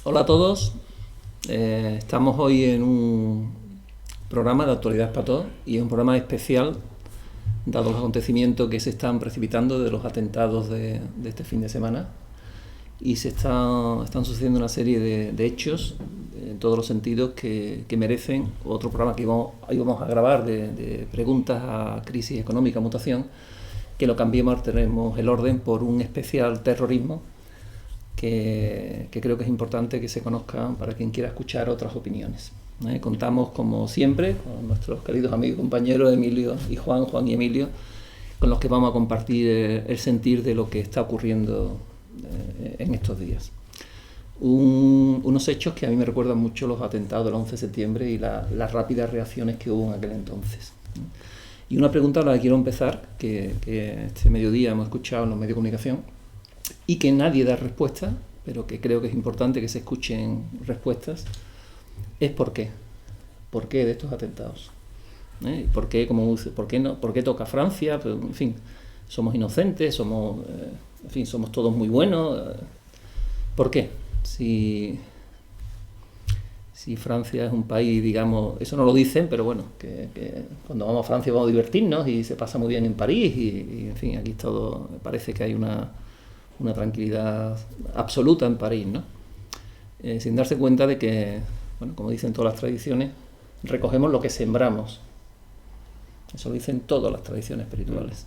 Hola a todos. Estamos hoy en un programa de Actualidad para Todos y es un programa especial dado los acontecimientos que se están precipitando de los atentados de este fin de semana y están sucediendo una serie de hechos en todos los sentidos que merecen otro programa que íbamos a grabar de preguntas a crisis económica, mutación, que lo cambiemos, tenemos el orden por un especial terrorismo que creo que es importante que se conozca para quien quiera escuchar otras opiniones. Contamos, como siempre, con nuestros queridos amigos y compañeros Emilio y Juan y Emilio, con los que vamos a compartir el sentir de lo que está ocurriendo en estos días. Unos hechos que a mí me recuerdan mucho los atentados del 11 de septiembre y las rápidas reacciones que hubo en aquel entonces. Y una pregunta a la que quiero empezar, que este mediodía hemos escuchado en los medios de comunicación, y que nadie da respuesta, pero que creo que es importante que se escuchen respuestas, es ¿por qué? ¿Por qué de estos atentados? ¿Por qué, ¿Por qué toca Francia? Pues, en fin, somos inocentes, somos todos muy buenos. ¿Por qué? Si Francia es un país, digamos, eso no lo dicen, pero bueno, que cuando vamos a Francia vamos a divertirnos y se pasa muy bien en París y en fin, aquí todo, parece que hay una tranquilidad absoluta en París, ¿no? Sin darse cuenta de que, bueno, como dicen todas las tradiciones, recogemos lo que sembramos. Eso lo dicen todas las tradiciones espirituales.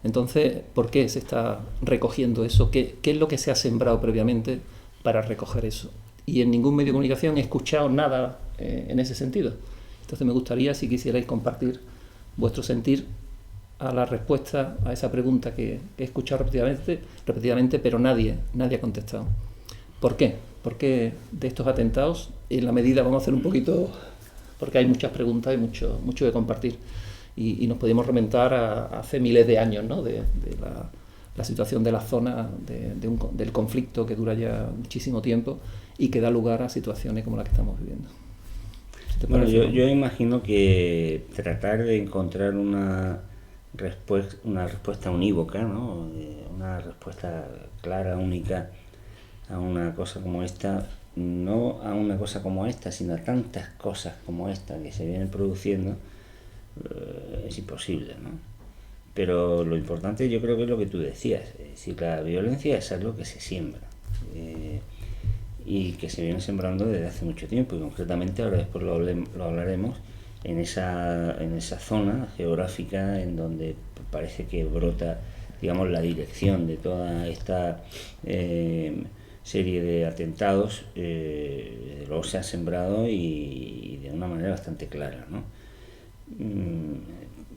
Entonces, ¿por qué se está recogiendo eso? ¿Qué es lo que se ha sembrado previamente para recoger eso? Y en ningún medio de comunicación he escuchado nada en ese sentido. Entonces me gustaría, si quisierais compartir vuestro sentir a la respuesta a esa pregunta que he escuchado repetidamente, pero nadie ha contestado. ¿Por qué? ¿Por qué de estos atentados? En la medida, vamos a hacer un poquito, porque hay muchas preguntas y mucho que compartir. Y nos podemos remontar a hace miles de años, ¿no? de la situación de la zona, del conflicto que dura ya muchísimo tiempo y que da lugar a situaciones como la que estamos viviendo. Bueno, yo imagino que tratar de encontrar una respuesta unívoca, ¿no? Una respuesta clara, única a una cosa como esta, no a una cosa como esta, sino a tantas cosas como esta que se vienen produciendo, es imposible, ¿no? Pero lo importante yo creo que es lo que tú decías, es decir, la violencia es algo que se siembra y que se viene sembrando desde hace mucho tiempo, y concretamente ahora después lo hablaremos en esa zona geográfica en donde parece que brota, digamos, la dirección de toda esta serie de atentados. Luego se ha sembrado y de una manera bastante clara, ¿no?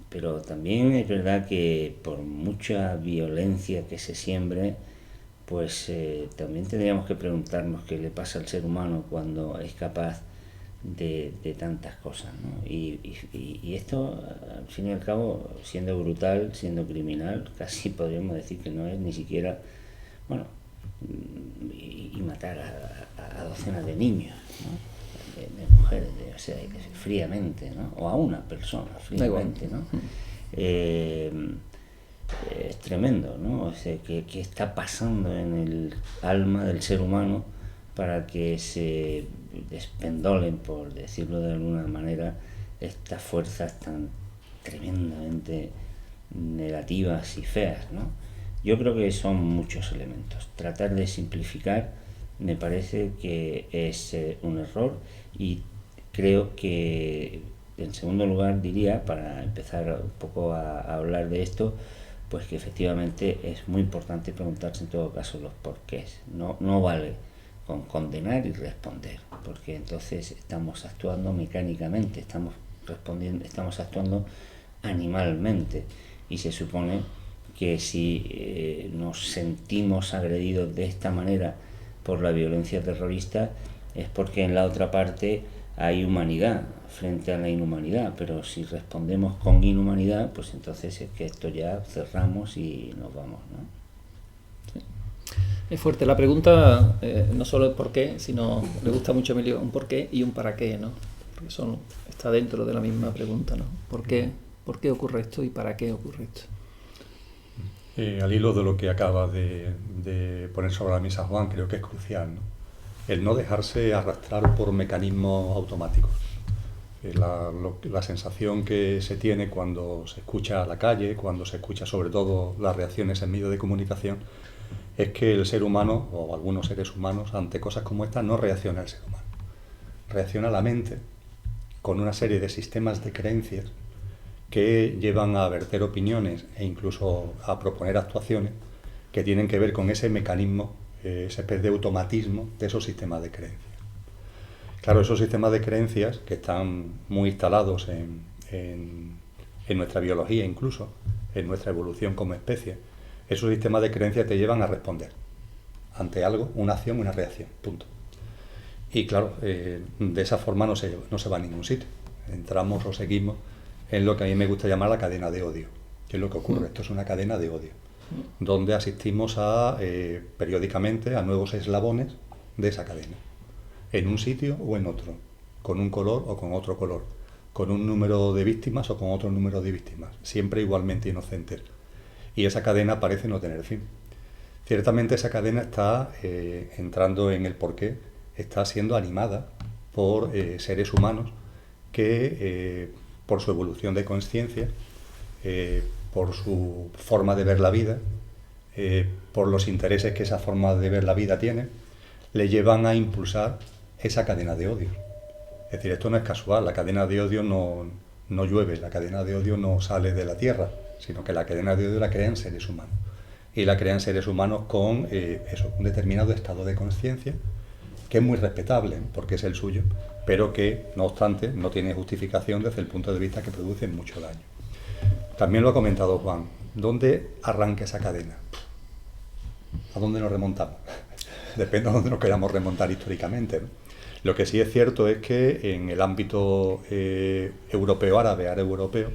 Pero también es verdad que por mucha violencia que se siembre, pues también tendríamos que preguntarnos qué le pasa al ser humano cuando es capaz de tantas cosas, ¿no? Y esto, al fin y al cabo, siendo brutal, siendo criminal, casi podríamos decir que no es ni siquiera, bueno, y matar a docenas de niños, ¿no? De mujeres, o sea, fríamente, ¿no? O a una persona fríamente, ¿no? Es tremendo, ¿no? O sea, ¿qué está pasando en el alma del ser humano para que se despendolen, por decirlo de alguna manera, estas fuerzas tan tremendamente negativas y feas, ¿no? Yo creo que son muchos elementos. Tratar de simplificar me parece que es un error, y creo que, en segundo lugar, diría, para empezar un poco a hablar de esto, pues que efectivamente es muy importante preguntarse en todo caso los porqués. No vale con condenar y responder, porque entonces estamos actuando mecánicamente, estamos actuando animalmente, y se supone que si nos sentimos agredidos de esta manera por la violencia terrorista es porque en la otra parte hay humanidad frente a la inhumanidad, pero si respondemos con inhumanidad, pues entonces es que esto ya cerramos y nos vamos, ¿no? Sí. Es fuerte la pregunta, no solo el por qué, sino, le gusta mucho a Emilio, un por qué y un para qué, ¿no? Porque está dentro de la misma pregunta, ¿no? ¿Por qué ocurre esto y para qué ocurre esto? Al hilo de lo que acaba de poner sobre la mesa Juan, creo que es crucial, ¿no? el no dejarse arrastrar por mecanismos automáticos. La sensación que se tiene cuando se escucha a la calle, cuando se escucha sobre todo las reacciones en medios de comunicación, es que el ser humano, o algunos seres humanos, ante cosas como esta, no reacciona el ser humano. Reacciona la mente con una serie de sistemas de creencias que llevan a verter opiniones e incluso a proponer actuaciones que tienen que ver con ese mecanismo, ese especie de automatismo de esos sistemas de creencias. Claro, esos sistemas de creencias que están muy instalados en nuestra biología, incluso en nuestra evolución como especie, esos sistemas de creencias te llevan a responder ante algo, una acción, una reacción, punto. Y claro, de esa forma no se va a ningún sitio. Entramos o seguimos en lo que a mí me gusta llamar la cadena de odio. ¿Qué es lo que ocurre? Esto es una cadena de odio, donde asistimos periódicamente a nuevos eslabones de esa cadena, en un sitio o en otro, con un color o con otro color, con un número de víctimas o con otro número de víctimas, siempre igualmente inocentes. Y esa cadena parece no tener fin. Ciertamente esa cadena está entrando en el porqué, está siendo animada por seres humanos que, por su evolución de conciencia, por su forma de ver la vida, por los intereses que esa forma de ver la vida tiene, le llevan a impulsar esa cadena de odio. Es decir, esto no es casual, la cadena de odio no llueve, la cadena de odio no sale de la tierra, sino que la cadena de odio la crean seres humanos. Y la crean seres humanos con un determinado estado de conciencia, que es muy respetable, porque es el suyo, pero que, no obstante, no tiene justificación desde el punto de vista que produce mucho daño. También lo ha comentado Juan, ¿dónde arranca esa cadena? ¿A dónde nos remontamos? Depende a dónde nos queramos remontar históricamente, ¿no? Lo que sí es cierto es que en el ámbito europeo, árabe europeo,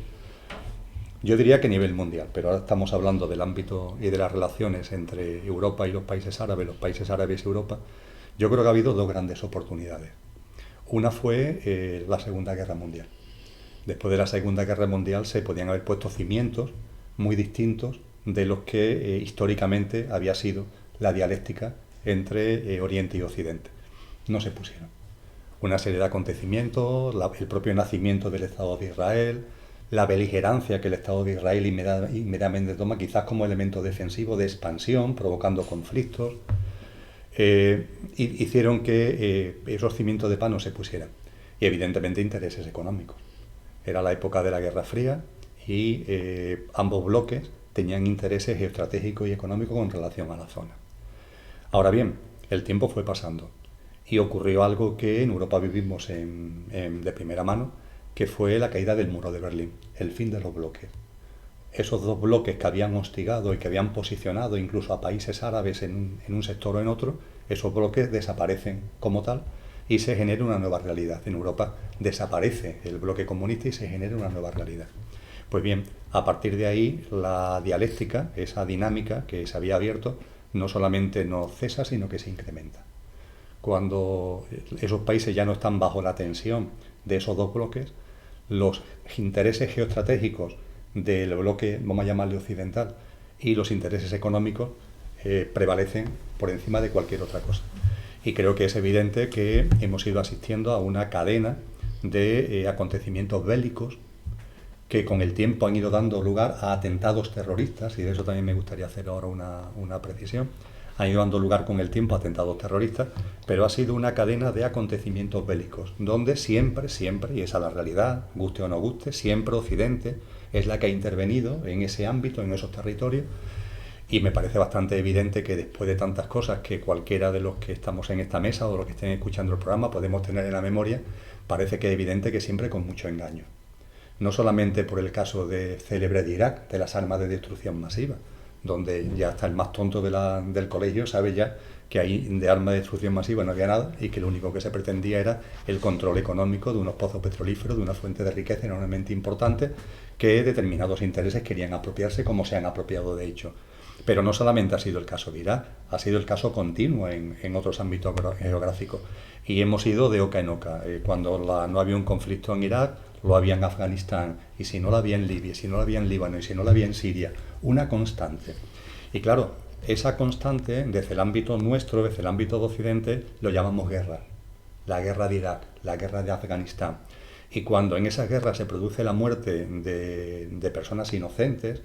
yo diría que a nivel mundial, pero ahora estamos hablando del ámbito y de las relaciones entre Europa y los países árabes y Europa. Yo creo que ha habido dos grandes oportunidades. Una fue la Segunda Guerra Mundial. Después de la Segunda Guerra Mundial se podían haber puesto cimientos muy distintos de los que históricamente había sido la dialéctica entre Oriente y Occidente. No se pusieron. Una serie de acontecimientos, el propio nacimiento del Estado de Israel, la beligerancia que el Estado de Israel inmediatamente toma, quizás como elemento defensivo de expansión, provocando conflictos, hicieron que esos cimientos de paz no se pusieran. Y evidentemente intereses económicos. Era la época de la Guerra Fría y ambos bloques tenían intereses geoestratégicos y económicos con relación a la zona. Ahora bien, el tiempo fue pasando y ocurrió algo que en Europa vivimos de primera mano, que fue la caída del muro de Berlín, el fin de los bloques. Esos dos bloques que habían hostigado y que habían posicionado incluso a países árabes en un sector o en otro, esos bloques desaparecen como tal y se genera una nueva realidad. En Europa desaparece el bloque comunista y se genera una nueva realidad. Pues bien, a partir de ahí la dialéctica, esa dinámica que se había abierto, no solamente no cesa, sino que se incrementa. Cuando esos países ya no están bajo la tensión de esos dos bloques, los intereses geoestratégicos del bloque, vamos a llamarle occidental, y los intereses económicos prevalecen por encima de cualquier otra cosa. Y creo que es evidente que hemos ido asistiendo a una cadena de acontecimientos bélicos que con el tiempo han ido dando lugar a atentados terroristas, y de eso también me gustaría hacer ahora una precisión. Han ido dando lugar con el tiempo a atentados terroristas, pero ha sido una cadena de acontecimientos bélicos, donde siempre, y esa es la realidad, guste o no guste, siempre Occidente es la que ha intervenido en ese ámbito, en esos territorios, y me parece bastante evidente que después de tantas cosas que cualquiera de los que estamos en esta mesa o los que estén escuchando el programa podemos tener en la memoria, parece que es evidente que siempre con mucho engaño. No solamente por el caso célebre de Irak, de las armas de destrucción masiva, donde ya hasta el más tonto del colegio sabe ya que ahí de armas de destrucción masiva no había nada y que lo único que se pretendía era el control económico de unos pozos petrolíferos, de una fuente de riqueza enormemente importante que determinados intereses querían apropiarse, como se han apropiado de hecho. Pero no solamente ha sido el caso de Irak, ha sido el caso continuo en otros ámbitos geográficos. Y hemos ido de oca en oca. Cuando no había un conflicto en Irak, lo había en Afganistán, y si no lo había en Libia, y si no lo había en Líbano, y si no lo había en Siria, una constante. Y claro, esa constante, desde el ámbito nuestro, desde el ámbito de Occidente, lo llamamos guerra. La guerra de Irak, la guerra de Afganistán. Y cuando en esa guerra se produce la muerte de personas inocentes,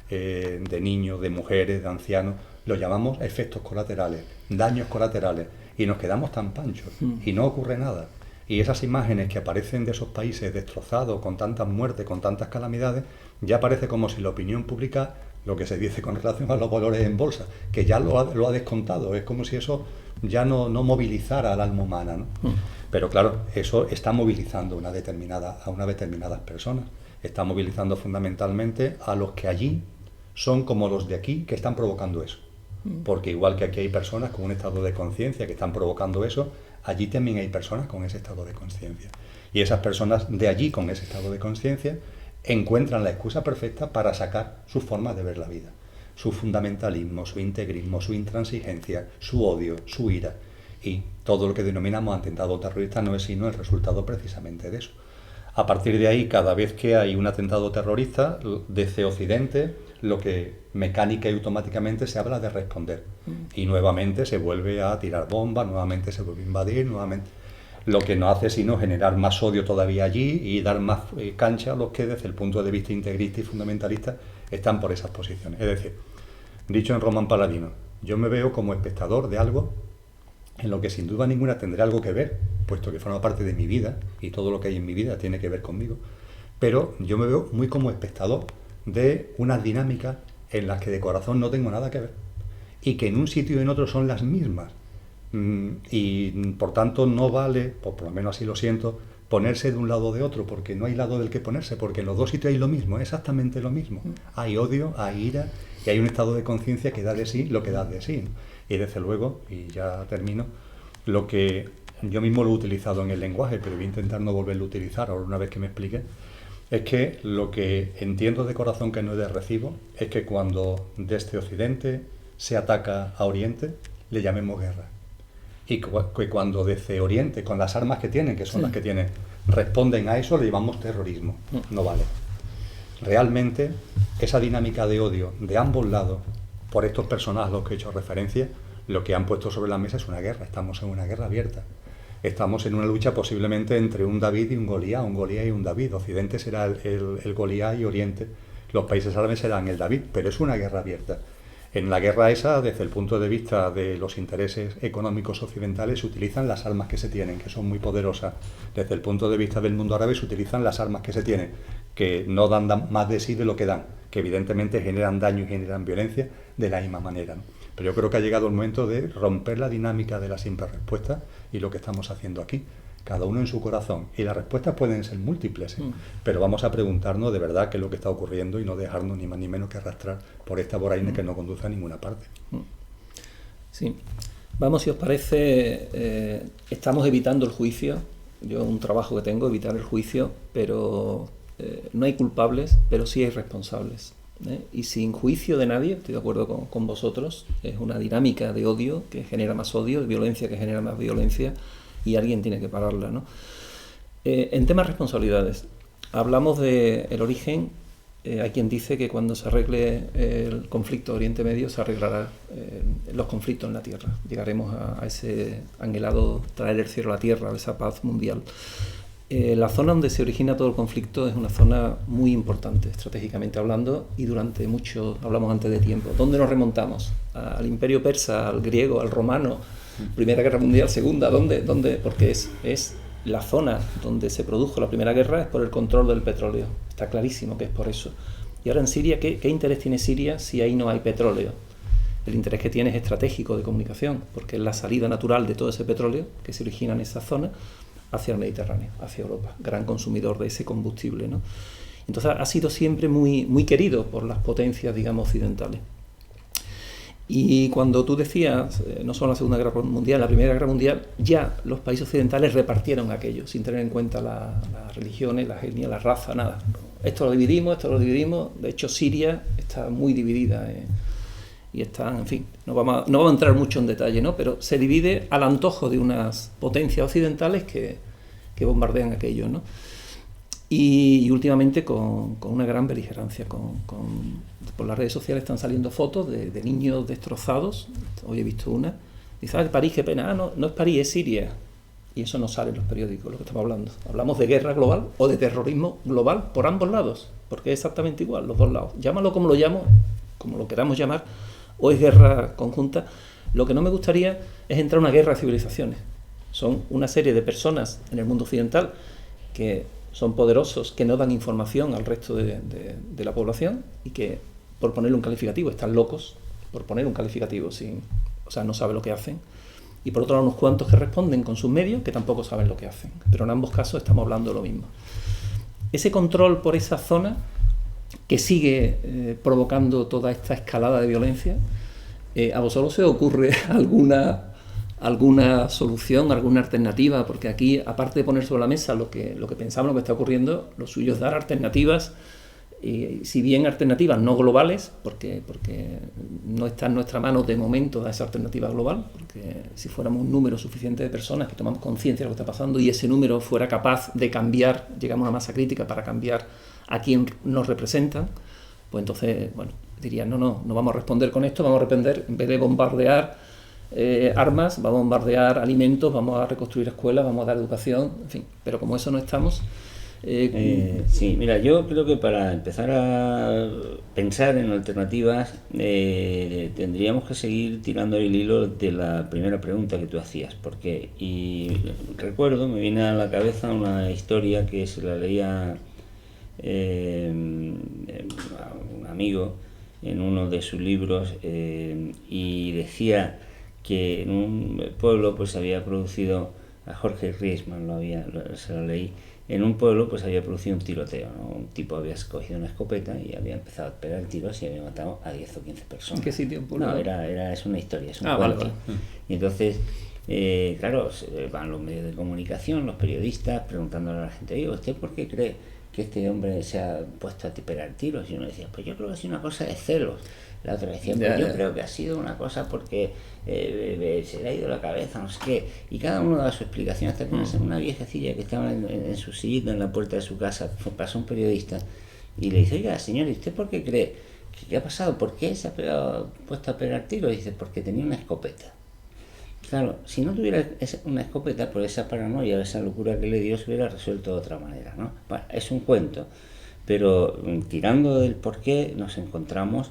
de niños, de mujeres, de ancianos, lo llamamos efectos colaterales, daños colaterales, y nos quedamos tan panchos, y no ocurre nada. Y esas imágenes que aparecen de esos países destrozados, con tantas muertes, con tantas calamidades, ya parece como si la opinión pública, lo que se dice con relación a los valores en bolsa, que ya lo ha descontado, es como si eso ya no movilizara al alma humana, ¿no? Pero claro, eso está movilizando a unas determinadas personas, está movilizando fundamentalmente a los que allí son como los de aquí que están provocando eso. Porque igual que aquí hay personas con un estado de conciencia que están provocando eso, allí también hay personas con ese estado de conciencia. Y esas personas de allí con ese estado de conciencia encuentran la excusa perfecta para sacar su forma de ver la vida. Su fundamentalismo, su integrismo, su intransigencia, su odio, su ira. Y todo lo que denominamos atentado terrorista no es sino el resultado precisamente de eso. A partir de ahí, cada vez que hay un atentado terrorista, desde Occidente, lo que mecánica y automáticamente se habla de responder. Y nuevamente se vuelve a tirar bombas, nuevamente se vuelve a invadir, nuevamente. Lo que no hace sino generar más odio todavía allí y dar más cancha a los que desde el punto de vista integrista y fundamentalista están por esas posiciones. Es decir, dicho en Román Paladino, yo me veo como espectador de algo en lo que sin duda ninguna tendré algo que ver, puesto que forma parte de mi vida y todo lo que hay en mi vida tiene que ver conmigo, pero yo me veo muy como espectador de unas dinámicas en las que de corazón no tengo nada que ver y que en un sitio y en otro son las mismas. Y por tanto no vale, pues por lo menos así lo siento, ponerse de un lado o de otro, porque no hay lado del que ponerse, porque en los dos sitios hay lo mismo, exactamente lo mismo. Hay odio, hay ira y hay un estado de conciencia que da de sí lo que da de sí, ¿no? Y desde luego, y ya termino, lo que yo mismo lo he utilizado en el lenguaje, pero voy a intentar no volverlo a utilizar ahora una vez que me explique, es que lo que entiendo de corazón que no es de recibo es que cuando desde Occidente se ataca a Oriente, le llamemos guerra. Y que cuando desde Oriente, con las armas que tienen, que son las que tienen, responden a eso, le llamamos terrorismo. No vale. Realmente, esa dinámica de odio de ambos lados, por estos personajes a los que he hecho referencia, lo que han puesto sobre la mesa es una guerra. Estamos en una guerra abierta. Estamos en una lucha posiblemente entre un David y un Goliat y un David. Occidente será el Goliat y Oriente, los países árabes serán el David, pero es una guerra abierta. En la guerra esa, desde el punto de vista de los intereses económicos occidentales, se utilizan las armas que se tienen, que son muy poderosas. Desde el punto de vista del mundo árabe, se utilizan las armas que se tienen, que no dan más de sí de lo que dan, que evidentemente generan daño y generan violencia de la misma manera, ¿no? Pero yo creo que ha llegado el momento de romper la dinámica de la simple respuesta y lo que estamos haciendo aquí, cada uno en su corazón. Y las respuestas pueden ser múltiples, pero vamos a preguntarnos de verdad qué es lo que está ocurriendo y no dejarnos ni más ni menos que arrastrar por esta vorágine que no conduce a ninguna parte. Sí. Vamos, si os parece, estamos evitando el juicio. Yo un trabajo que tengo, evitar el juicio, pero no hay culpables, pero sí hay responsables. Y sin juicio de nadie, estoy de acuerdo con vosotros, es una dinámica de odio que genera más odio, de violencia que genera más violencia, y alguien tiene que pararla, ¿no? En temas de responsabilidades, hablamos del origen. Hay quien dice que cuando se arregle el conflicto de Oriente Medio se arreglará los conflictos en la Tierra. Llegaremos a ese anhelado traer el cielo a la Tierra, a esa paz mundial. La zona donde se origina todo el conflicto es una zona muy importante, estratégicamente hablando, y durante mucho, hablamos antes de tiempo. ¿Dónde nos remontamos? ¿Al Imperio Persa, al griego, al romano? Primera Guerra Mundial, Segunda, ¿dónde? Porque es la zona donde se produjo la Primera Guerra, es por el control del petróleo. Está clarísimo que es por eso. Y ahora en Siria, ¿qué interés tiene Siria si ahí no hay petróleo? El interés que tiene es estratégico de comunicación, porque es la salida natural de todo ese petróleo que se origina en esa zona hacia el Mediterráneo, hacia Europa, gran consumidor de ese combustible, ¿no? Entonces ha sido siempre muy, muy querido por las potencias, digamos, occidentales. Y cuando tú decías, no solo la Segunda Guerra Mundial, la Primera Guerra Mundial, ya los países occidentales repartieron aquello, sin tener en cuenta las religiones, la etnia, la raza, nada. Esto lo dividimos. De hecho, Siria está muy dividida, y están, en fin, no vamos a entrar mucho en detalle, ¿no? Pero se divide al antojo de unas potencias occidentales que bombardean aquello, ¿no? y últimamente con una gran beligerancia. Por las redes sociales están saliendo fotos de niños destrozados. Hoy he visto una. Dice, París, qué pena. No es París, es Siria. Y eso no sale en los periódicos, lo que estamos hablando. Hablamos de guerra global o de terrorismo global por ambos lados, porque es exactamente igual, los dos lados. Llámalo como lo llamo, como lo queramos llamar, o es guerra conjunta. Lo que no me gustaría es entrar en una guerra de civilizaciones. Son una serie de personas en el mundo occidental que son poderosos, que no dan información al resto de la población y que, por ponerle un calificativo, están locos, por poner un calificativo, no saben lo que hacen. Y por otro lado, unos cuantos que responden con sus medios, que tampoco saben lo que hacen. Pero en ambos casos estamos hablando de lo mismo. Ese control por esa zona, que sigue provocando toda esta escalada de violencia, ¿a vosotros se os ocurre alguna solución, alguna alternativa? Porque aquí, aparte de poner sobre la mesa lo que pensamos, lo que está ocurriendo, lo suyo es dar alternativas, si bien alternativas no globales, porque no está en nuestra mano de momento dar esa alternativa global, porque si fuéramos un número suficiente de personas que tomamos conciencia de lo que está pasando y ese número fuera capaz de cambiar, llegamos a una masa crítica para cambiar a quien nos representan, pues entonces, dirían, no vamos a responder con esto, vamos a responder, en vez de bombardear armas, vamos a bombardear alimentos, vamos a reconstruir escuelas, vamos a dar educación, en fin, pero como eso no estamos... Sí, mira, yo creo que para empezar a pensar en alternativas tendríamos que seguir tirando el hilo de la primera pregunta que tú hacías, porque, y recuerdo, me viene a la cabeza una historia que se la leía a un amigo en uno de sus libros, y decía que en un pueblo pues había producido, a Jorge Riesman se lo leí, en un pueblo pues había producido un tiroteo, ¿no? Un tipo había cogido una escopeta y había empezado a pegar tiros y había matado a 10 o 15 personas. ¿En qué sitio? No, es una historia, es un cuento. Vale. Y entonces, claro, van los medios de comunicación, los periodistas, preguntándole a la gente, oye, ¿usted por qué cree que este hombre se ha puesto a pegar tiros? Y uno decía, pues yo creo que ha sido una cosa de celos. La otra decía, pues yo creo que ha sido una cosa porque se le ha ido la cabeza, no sé qué. Y cada uno da su explicación, hasta que una viejecilla que estaba en su sillita en la puerta de su casa, pasó un periodista y le dice, oiga, señor, ¿y usted por qué cree? ¿Qué ha pasado? ¿Por qué se ha puesto a pegar tiros? Y dice, porque tenía una escopeta. Claro, si no tuviera una escopeta, por esa paranoia, esa locura que le dio, se hubiera resuelto de otra manera, ¿no? Bueno, es un cuento, pero tirando del porqué nos encontramos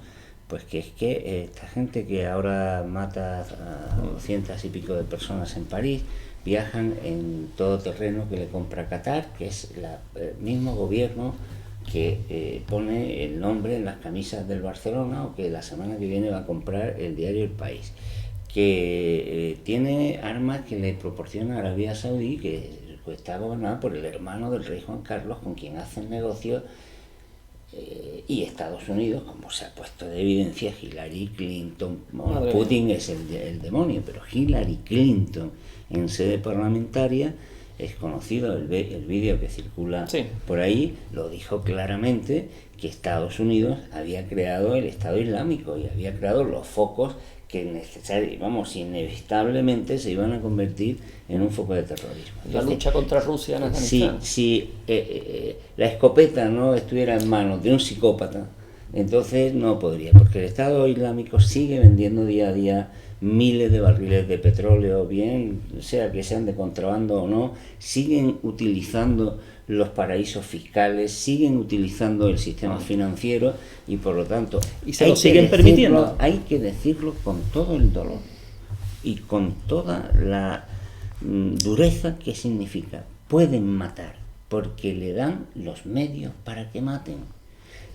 pues que es que esta gente que ahora mata a 200 y pico de personas en París, viajan en todo terreno que le compra Qatar, que es el mismo gobierno que pone el nombre en las camisas del Barcelona, o que la semana que viene va a comprar el diario El País, que tiene armas que le proporciona Arabia Saudí, que está gobernada por el hermano del rey Juan Carlos, con quien hacen negocios, y Estados Unidos, como se ha puesto de evidencia, Hillary Clinton, Putin es el demonio, pero Hillary Clinton en sede parlamentaria, es conocido el vídeo que circula por ahí, lo dijo claramente, que Estados Unidos había creado el Estado Islámico y había creado los focos que inevitablemente se iban a convertir en un foco de terrorismo. Entonces, la lucha contra Rusia en Afganistán. Si la escopeta no estuviera en manos de un psicópata, entonces no podría, porque el Estado Islámico sigue vendiendo día a día miles de barriles de petróleo, bien sea que sean de contrabando o no, siguen utilizando los paraísos fiscales, siguen utilizando el sistema financiero y por lo tanto y se lo siguen permitiendo. Hay que decirlo con todo el dolor y con toda la dureza que significa. Pueden matar porque le dan los medios para que maten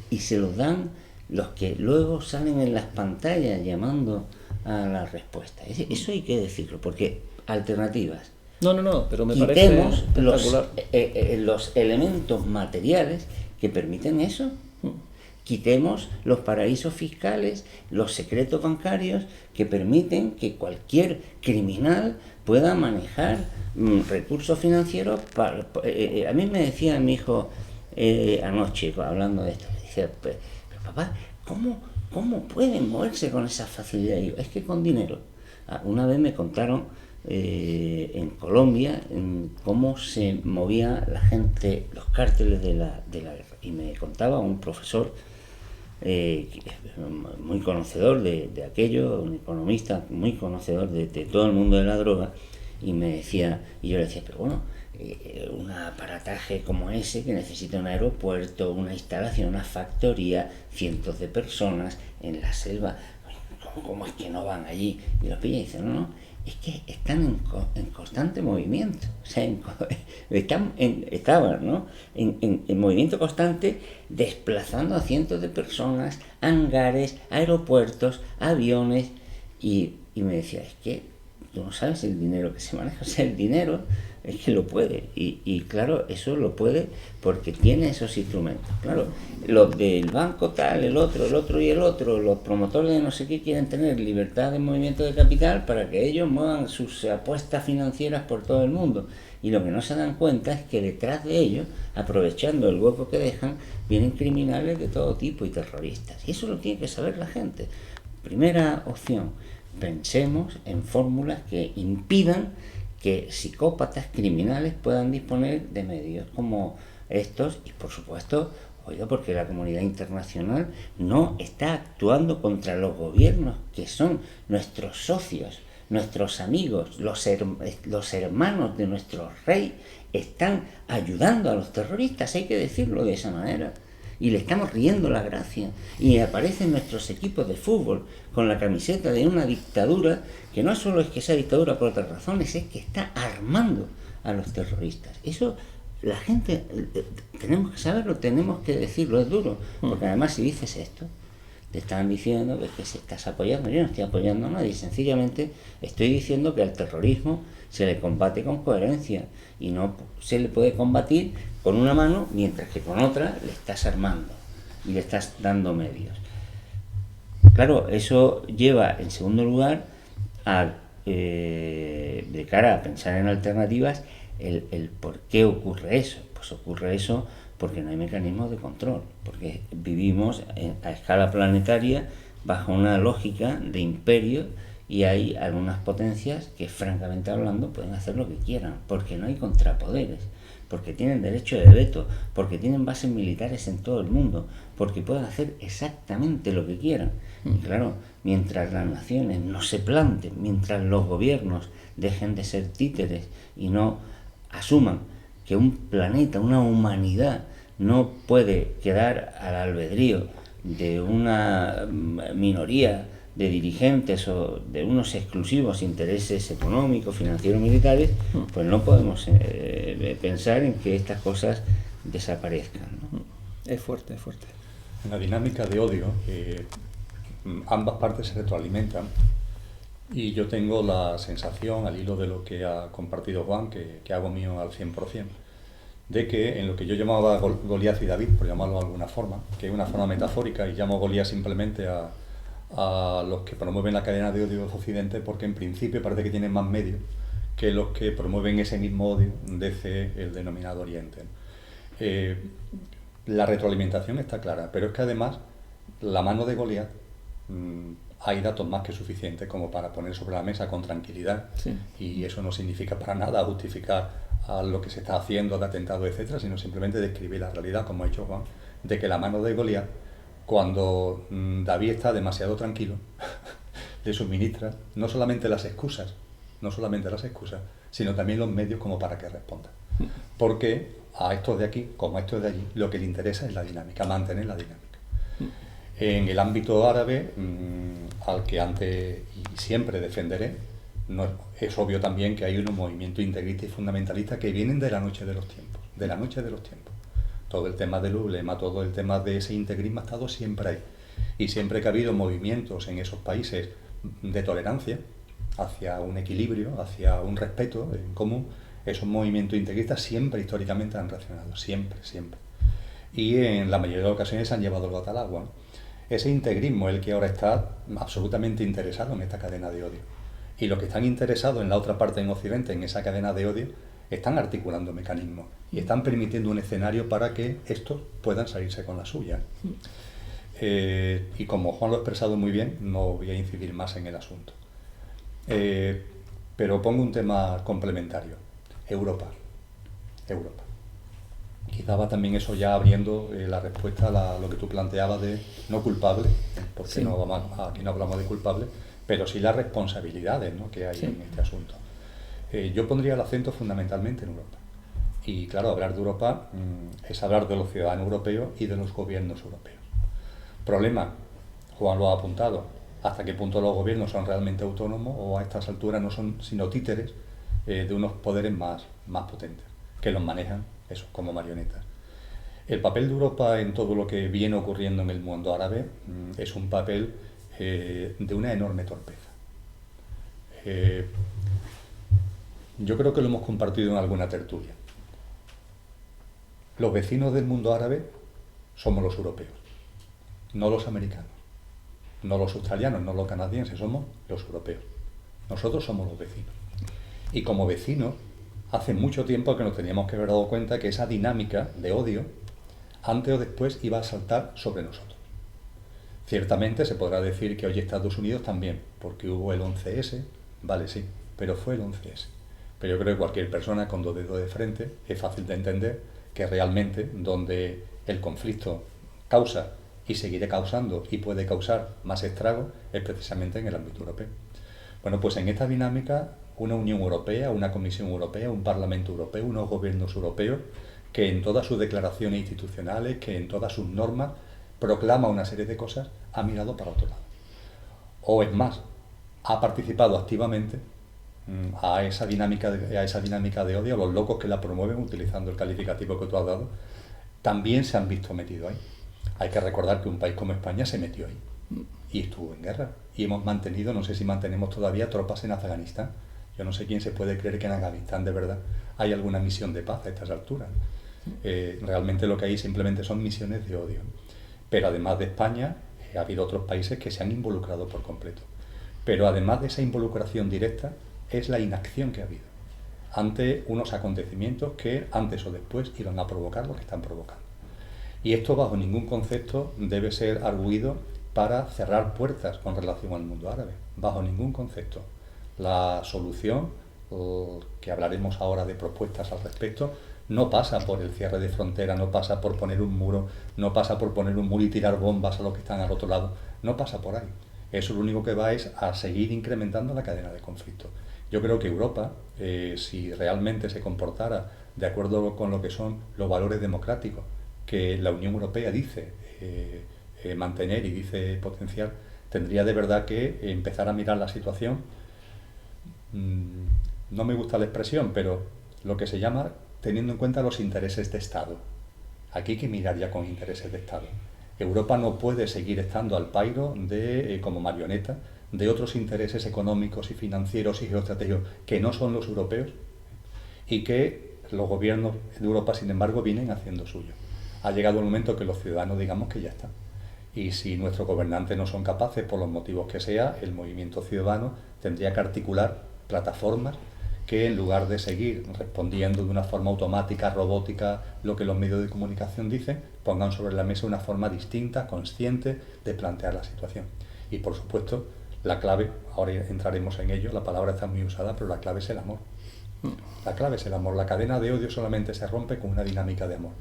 y se los dan los que luego salen en las pantallas llamando a la respuesta. Eso hay que decirlo, porque alternativas. No, pero me parece espectacular. Los elementos materiales que permiten eso. Quitemos los paraísos fiscales, los secretos bancarios que permiten que cualquier criminal pueda manejar recursos financieros. A mí me decía mi hijo anoche, hablando de esto, me decía, pero papá, ¿cómo pueden moverse con esa facilidad? Y yo, es que con dinero. Una vez me contaron en Colombia, en cómo se movía la gente, los cárteles de la guerra. Y me contaba un profesor muy conocedor de aquello, un economista muy conocedor de todo el mundo de la droga, y me decía, y yo le decía, pero bueno, un aparataje como ese que necesita un aeropuerto, una instalación, una factoría, cientos de personas en la selva, ¿cómo es que no van allí? Y los pillan y dicen, no, es que están en constante movimiento, o sea, estaban, ¿no? en movimiento constante, desplazando a cientos de personas, hangares, aeropuertos, aviones, y me decía, es que tú no sabes el dinero que se maneja, o sea, el dinero es que lo puede, y claro, eso lo puede porque tiene esos instrumentos. Claro, los del banco tal, el otro y el otro, los promotores de no sé qué quieren tener libertad de movimiento de capital para que ellos muevan sus apuestas financieras por todo el mundo, y lo que no se dan cuenta es que detrás de ellos, aprovechando el hueco que dejan, vienen criminales de todo tipo y terroristas, y eso lo tiene que saber la gente. Primera opción, pensemos en fórmulas que impidan que psicópatas criminales puedan disponer de medios como estos, y por supuesto, oiga, porque la comunidad internacional no está actuando contra los gobiernos que son nuestros socios, nuestros amigos, los hermanos de nuestro rey, están ayudando a los terroristas, hay que decirlo de esa manera. Y le estamos riendo la gracia, y aparecen nuestros equipos de fútbol con la camiseta de una dictadura que no solo es que sea dictadura por otras razones, es que está armando a los terroristas. Eso la gente tenemos que saberlo, tenemos que decirlo, es duro, porque además si dices esto te están diciendo que se estás apoyando. Yo no estoy apoyando a nadie, sencillamente estoy diciendo que al terrorismo se le combate con coherencia, y no se le puede combatir con una mano mientras que con otra le estás armando y le estás dando medios. Claro, eso lleva en segundo lugar a, de cara a pensar en alternativas, el por qué ocurre eso. Pues ocurre eso porque no hay mecanismos de control, porque vivimos a escala planetaria bajo una lógica de imperio, y hay algunas potencias que, francamente hablando, pueden hacer lo que quieran, porque no hay contrapoderes, porque tienen derecho de veto, porque tienen bases militares en todo el mundo, porque pueden hacer exactamente lo que quieran. Y claro, mientras las naciones no se planten, mientras los gobiernos dejen de ser títeres y no asuman que un planeta, una humanidad, no puede quedar al albedrío de una minoría de dirigentes o de unos exclusivos intereses económicos, financieros, militares, pues no podemos pensar en que estas cosas desaparezcan, ¿no? Es fuerte, es fuerte. En la dinámica de odio, ambas partes se retroalimentan, y yo tengo la sensación, al hilo de lo que ha compartido Juan, que hago mío al 100%, de que en lo que yo llamaba Goliat y David, por llamarlo de alguna forma, que es una forma metafórica, y llamo Goliat simplemente a los que promueven la cadena de odio de Occidente, porque en principio parece que tienen más medios que los que promueven ese mismo odio desde el denominado Oriente. La retroalimentación está clara, pero es que además la mano de Goliat, hay datos más que suficientes como para poner sobre la mesa con tranquilidad, sí. Y eso no significa para nada justificar a lo que se está haciendo de atentado, etcétera, sino simplemente describir la realidad, como ha hecho Juan, de que la mano de Goliat, cuando David está demasiado tranquilo, le suministra no solamente las excusas, sino también los medios como para que responda. Porque a estos de aquí, como a estos de allí, lo que le interesa es la dinámica, mantener la dinámica. En el ámbito árabe, al que antes y siempre defenderé, es obvio también que hay unos movimientos integristas y fundamentalistas que vienen de la noche de los tiempos, Todo el tema del ulema, todo el tema de ese integrismo ha estado siempre ahí. Y siempre que ha habido movimientos en esos países de tolerancia, hacia un equilibrio, hacia un respeto en común, esos movimientos integristas siempre históricamente han reaccionado, siempre. Y en la mayoría de las ocasiones han llevado el gato al agua, ¿no? Ese integrismo es el que ahora está absolutamente interesado en esta cadena de odio. Y los que están interesados en la otra parte en Occidente, en esa cadena de odio, están articulando mecanismos y están permitiendo un escenario para que estos puedan salirse con la suya. Y como Juan lo ha expresado muy bien, no voy a incidir más en el asunto. Pero pongo un tema complementario. Europa. Quizá va también eso ya abriendo la respuesta a lo que tú planteabas de no culpable, porque sí. aquí no hablamos de culpable, pero sí las responsabilidades, ¿no?, que hay en este asunto. Yo pondría el acento fundamentalmente en Europa. Y claro, hablar de Europa es hablar de los ciudadanos europeos y de los gobiernos europeos. Problema, Juan lo ha apuntado, hasta qué punto los gobiernos son realmente autónomos o a estas alturas no son sino títeres de unos poderes más potentes, que los manejan eso, como marionetas. El papel de Europa en todo lo que viene ocurriendo en el mundo árabe es un papel de una enorme torpeza. Yo creo que lo hemos compartido en alguna tertulia. Los vecinos del mundo árabe somos los europeos, no los americanos, no los australianos, no los canadienses, somos los europeos. Nosotros somos los vecinos. Y como vecinos, hace mucho tiempo que nos teníamos que haber dado cuenta que esa dinámica de odio, antes o después, iba a saltar sobre nosotros. Ciertamente se podrá decir que hoy Estados Unidos también, porque hubo el 11S, vale, sí, pero fue el 11S. Pero yo creo que cualquier persona con 2 dedos de frente es fácil de entender que realmente donde el conflicto causa y seguirá causando y puede causar más estragos es precisamente en el ámbito europeo. Bueno, pues en esta dinámica, una Unión Europea, una Comisión Europea, un Parlamento Europeo, unos gobiernos europeos, que en todas sus declaraciones institucionales, que en todas sus normas, proclama una serie de cosas, ha mirado para otro lado. O es más, ha participado activamente a esa dinámica de odio, a los locos que la promueven, utilizando el calificativo que tú has dado, también se han visto metidos ahí. Hay que recordar que un país como España se metió ahí y estuvo en guerra. Y hemos mantenido, no sé si mantenemos todavía, tropas en Afganistán. Yo no sé quién se puede creer que en Afganistán de verdad hay alguna misión de paz a estas alturas. Realmente lo que hay simplemente son misiones de odio. Pero además de España, ha habido otros países que se han involucrado por completo. Pero además de esa involucración directa, es la inacción que ha habido ante unos acontecimientos que antes o después iban a provocar lo que están provocando. Y esto bajo ningún concepto debe ser arguido para cerrar puertas con relación al mundo árabe, bajo ningún concepto. La solución, que hablaremos ahora de propuestas al respecto, no pasa por el cierre de frontera, no pasa por poner un muro, no pasa por poner un muro y tirar bombas a los que están al otro lado, no pasa por ahí. Eso lo único que va es a seguir incrementando la cadena de conflicto. Yo creo que Europa, si realmente se comportara de acuerdo con lo que son los valores democráticos que la Unión Europea dice mantener y dice potenciar, tendría de verdad que empezar a mirar la situación, no me gusta la expresión, pero lo que se llama teniendo en cuenta los intereses de Estado. Aquí hay que mirar ya con intereses de Estado. Europa no puede seguir estando al pairo como marioneta de otros intereses económicos y financieros y geoestratégicos que no son los europeos y que los gobiernos de Europa, sin embargo, vienen haciendo suyo. Ha llegado el momento que los ciudadanos digamos que ya está. Y si nuestros gobernantes no son capaces, por los motivos que sea, el movimiento ciudadano tendría que articular plataformas que, en lugar de seguir respondiendo de una forma automática, robótica, lo que los medios de comunicación dicen, pongan sobre la mesa una forma distinta, consciente, de plantear la situación. Y, por supuesto, la clave, ahora entraremos en ello, la palabra está muy usada, pero la clave es el amor. La clave es el amor. La cadena de odio solamente se rompe con una dinámica de amor.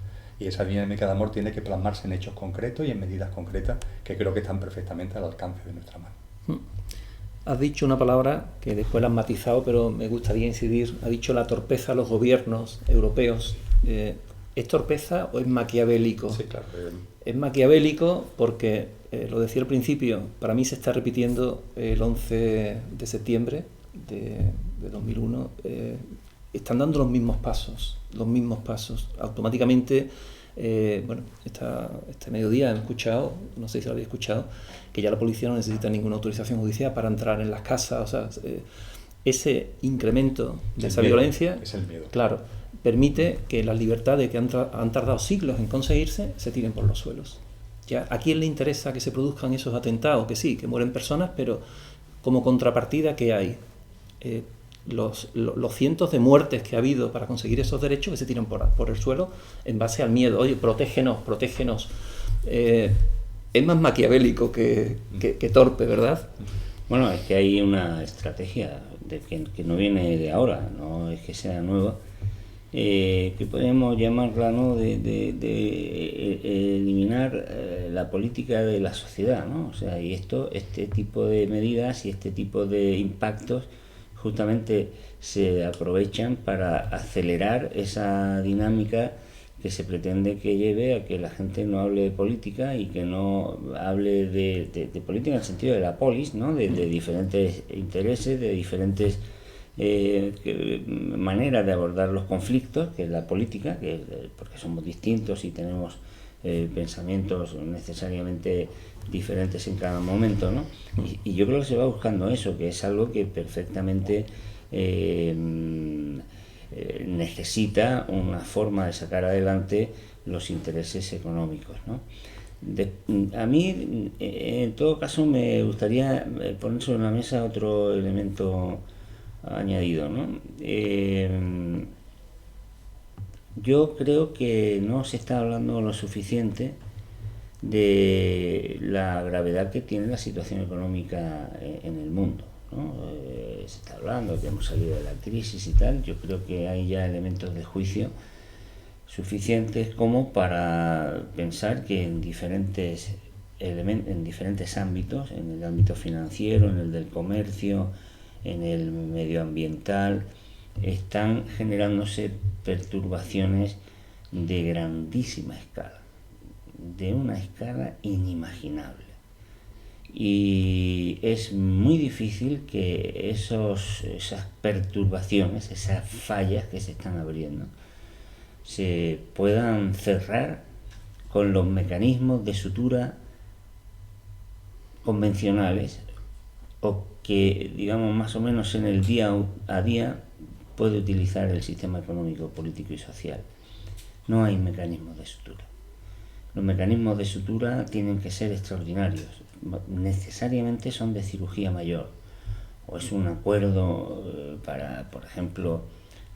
Y esa dinámica de amor tiene que plasmarse en hechos concretos y en medidas concretas que creo que están perfectamente al alcance de nuestra mano. Has dicho una palabra que después la has matizado, pero me gustaría incidir. Has dicho la torpeza de los gobiernos europeos. ¿Es torpeza o es maquiavélico? Sí, claro. Es maquiavélico porque, lo decía al principio, para mí se está repitiendo el 11 de septiembre de 2001. Están dando los mismos pasos. Automáticamente, este mediodía he escuchado, no sé si lo habéis escuchado, que ya la policía no necesita ninguna autorización judicial para entrar en las casas. O sea, ese incremento de esa violencia, es el miedo. Claro, permite que las libertades que han tardado siglos en conseguirse se tiren por los suelos. ¿Ya? ¿A quién le interesa que se produzcan esos atentados? Que sí, que mueren personas, pero como contrapartida, ¿qué hay? Los cientos de muertes que ha habido para conseguir esos derechos que se tiran por el suelo en base al miedo. Oye, protégenos. Es más maquiavélico que torpe, ¿verdad? Bueno, es que hay una estrategia que no viene de ahora, no es que sea nueva, que podemos llamarla, ¿no?, de eliminar la política de la sociedad, ¿no? O sea, y este tipo de medidas y este tipo de impactos justamente se aprovechan para acelerar esa dinámica que se pretende que lleve a que la gente no hable de política y que no hable de política en el sentido de la polis, ¿no?, de diferentes intereses, de diferentes maneras de abordar los conflictos, que es la política, porque somos distintos y tenemos pensamientos necesariamente diferentes en cada momento, ¿no? Y yo creo que se va buscando eso, que es algo que perfectamente necesita una forma de sacar adelante los intereses económicos, ¿no? A mí, en todo caso, me gustaría poner sobre la mesa otro elemento añadido, ¿no? Yo creo que no se está hablando lo suficiente de la gravedad que tiene la situación económica en el mundo, ¿no? Se está hablando que hemos salido de la crisis y tal. Yo creo que hay ya elementos de juicio suficientes como para pensar que en diferentes ámbitos, en el ámbito financiero, en el del comercio, en el medioambiental, están generándose perturbaciones de grandísima escala, de una escala inimaginable. Y es muy difícil que esas perturbaciones, esas fallas que se están abriendo, se puedan cerrar con los mecanismos de sutura convencionales, o que, digamos, más o menos en el día a día puede utilizar el sistema económico, político y social. No hay mecanismos de sutura. Los mecanismos de sutura tienen que ser extraordinarios, necesariamente son de cirugía mayor, o es un acuerdo para, por ejemplo,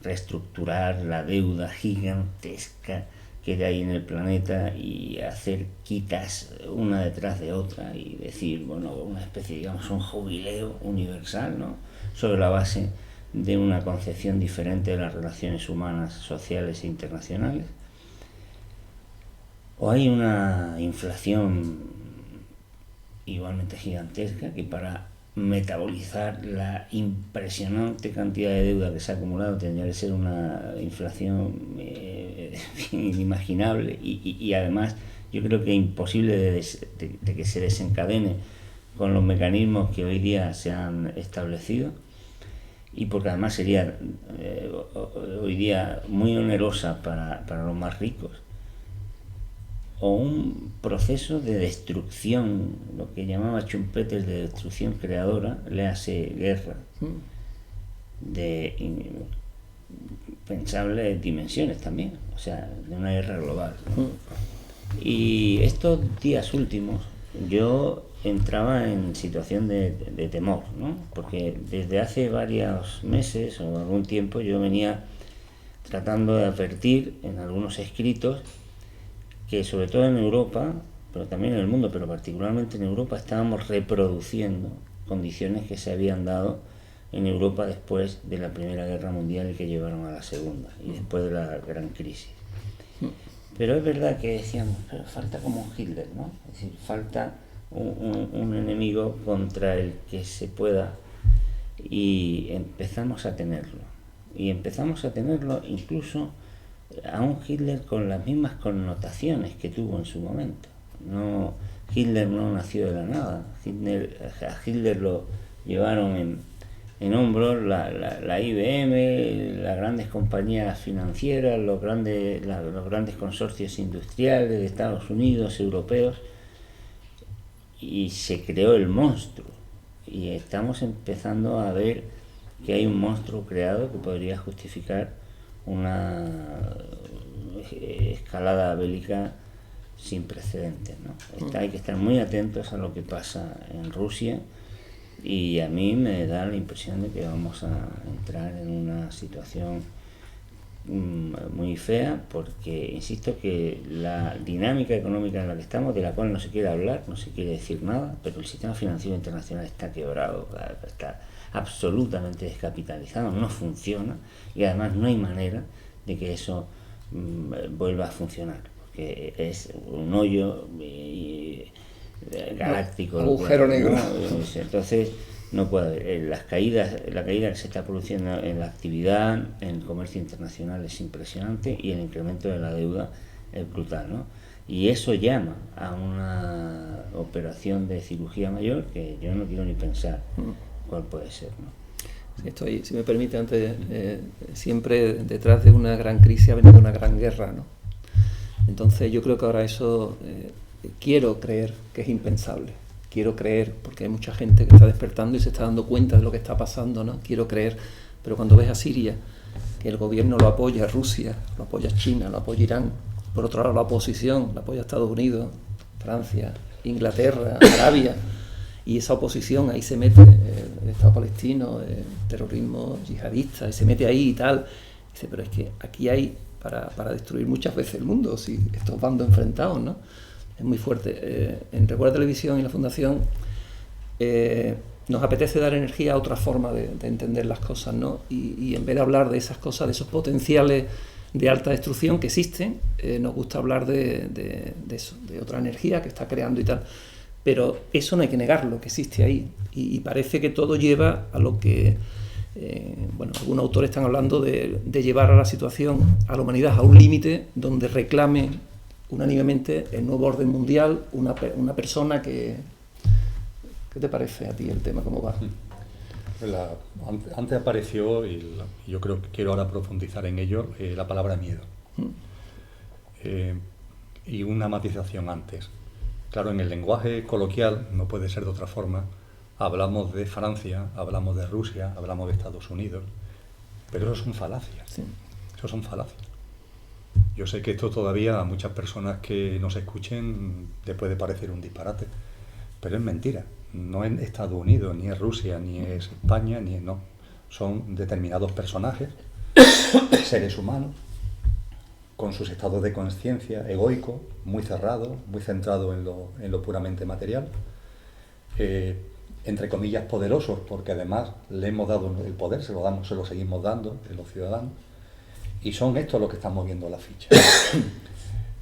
reestructurar la deuda gigantesca que hay en el planeta y hacer quitas una detrás de otra y decir, bueno, una especie, digamos, un jubileo universal, ¿no?, sobre la base de una concepción diferente de las relaciones humanas, sociales e internacionales. O hay una inflación igualmente gigantesca que, para metabolizar la impresionante cantidad de deuda que se ha acumulado, tendría que ser una inflación inimaginable y además yo creo que imposible de que se desencadene con los mecanismos que hoy día se han establecido, y porque además sería hoy día muy onerosa para los más ricos, o un proceso de destrucción, lo que llamaba Schumpeter de destrucción creadora, léase guerra, de impensables dimensiones también, o sea, de una guerra global, ¿no? Y estos días últimos yo entraba en situación de temor, ¿no? Porque desde hace varios meses o algún tiempo yo venía tratando de advertir en algunos escritos que, sobre todo en Europa, pero también en el mundo, pero particularmente en Europa, estábamos reproduciendo condiciones que se habían dado en Europa después de la Primera Guerra Mundial y que llevaron a la Segunda, y después de la gran crisis. Pero es verdad que decíamos, pero falta como un Hitler, ¿no? Es decir, falta un enemigo contra el que se pueda, y empezamos a tenerlo. Y empezamos a tenerlo incluso a un Hitler con las mismas connotaciones que tuvo en su momento. No, Hitler no nació de la nada. A Hitler lo llevaron en hombros la IBM, las grandes compañías financieras, los grandes consorcios industriales de Estados Unidos, europeos, y se creó el monstruo. Y estamos empezando a ver que hay un monstruo creado que podría justificar una escalada bélica sin precedentes, ¿no? Hay que estar muy atentos a lo que pasa en Rusia, y a mí me da la impresión de que vamos a entrar en una situación muy fea, porque insisto que la dinámica económica en la que estamos, de la cual no se quiere hablar, no se quiere decir nada, pero el sistema financiero internacional está quebrado, está absolutamente descapitalizado, no funciona, y además no hay manera de que eso vuelva a funcionar, porque es un hoyo galáctico, agujero negro. Entonces no puede haber. La caída que se está produciendo en la actividad, en el comercio internacional, es impresionante, y el incremento de la deuda es brutal, ¿no? Y eso llama a una operación de cirugía mayor que yo no quiero ni pensar cuál puede ser, ¿no? Estoy, si me permite, antes, siempre detrás de una gran crisis ha venido una gran guerra, ¿no? Entonces yo creo que ahora eso, quiero creer que es impensable. Quiero creer, porque hay mucha gente que está despertando y se está dando cuenta de lo que está pasando, ¿no? Quiero creer, pero cuando ves a Siria, que el gobierno lo apoya Rusia, lo apoya China, lo apoya Irán, por otro lado la oposición, lo apoya Estados Unidos, Francia, Inglaterra, Arabia, y esa oposición ahí se mete, el Estado palestino, el terrorismo yihadista, y se mete ahí y tal. Dice, pero es que aquí hay para destruir muchas veces el mundo, si estos bandos enfrentados, ¿no? Es muy fuerte. En Recuerda Televisión y la Fundación nos apetece dar energía a otra forma de entender las cosas, ¿no? Y en vez de hablar de esas cosas, de esos potenciales de alta destrucción que existen, nos gusta hablar de eso, de otra energía que está creando y tal. Pero eso no hay que negarlo, que existe ahí. Y parece que todo lleva a lo que, bueno, algunos autores están hablando de llevar a la situación, a la humanidad, a un límite donde reclame unánimemente el nuevo orden mundial, una persona que... ¿Qué te parece a ti el tema? ¿Cómo va? Antes apareció, y yo creo que quiero ahora profundizar en ello, la palabra miedo. Y una matización antes. Claro, en el lenguaje coloquial, no puede ser de otra forma, hablamos de Francia, hablamos de Rusia, hablamos de Estados Unidos, pero eso son falacias. Sí. Eso son falacias. Yo sé que esto todavía a muchas personas que nos escuchen les puede parecer un disparate, pero es mentira. No es Estados Unidos, ni es Rusia, ni es España, ni es... No. Son determinados personajes, seres humanos, con sus estados de conciencia egoicos, muy cerrados, muy centrados en lo puramente material, entre comillas poderosos, porque además le hemos dado el poder, se lo seguimos dando a los ciudadanos, y son estos los que están moviendo la ficha.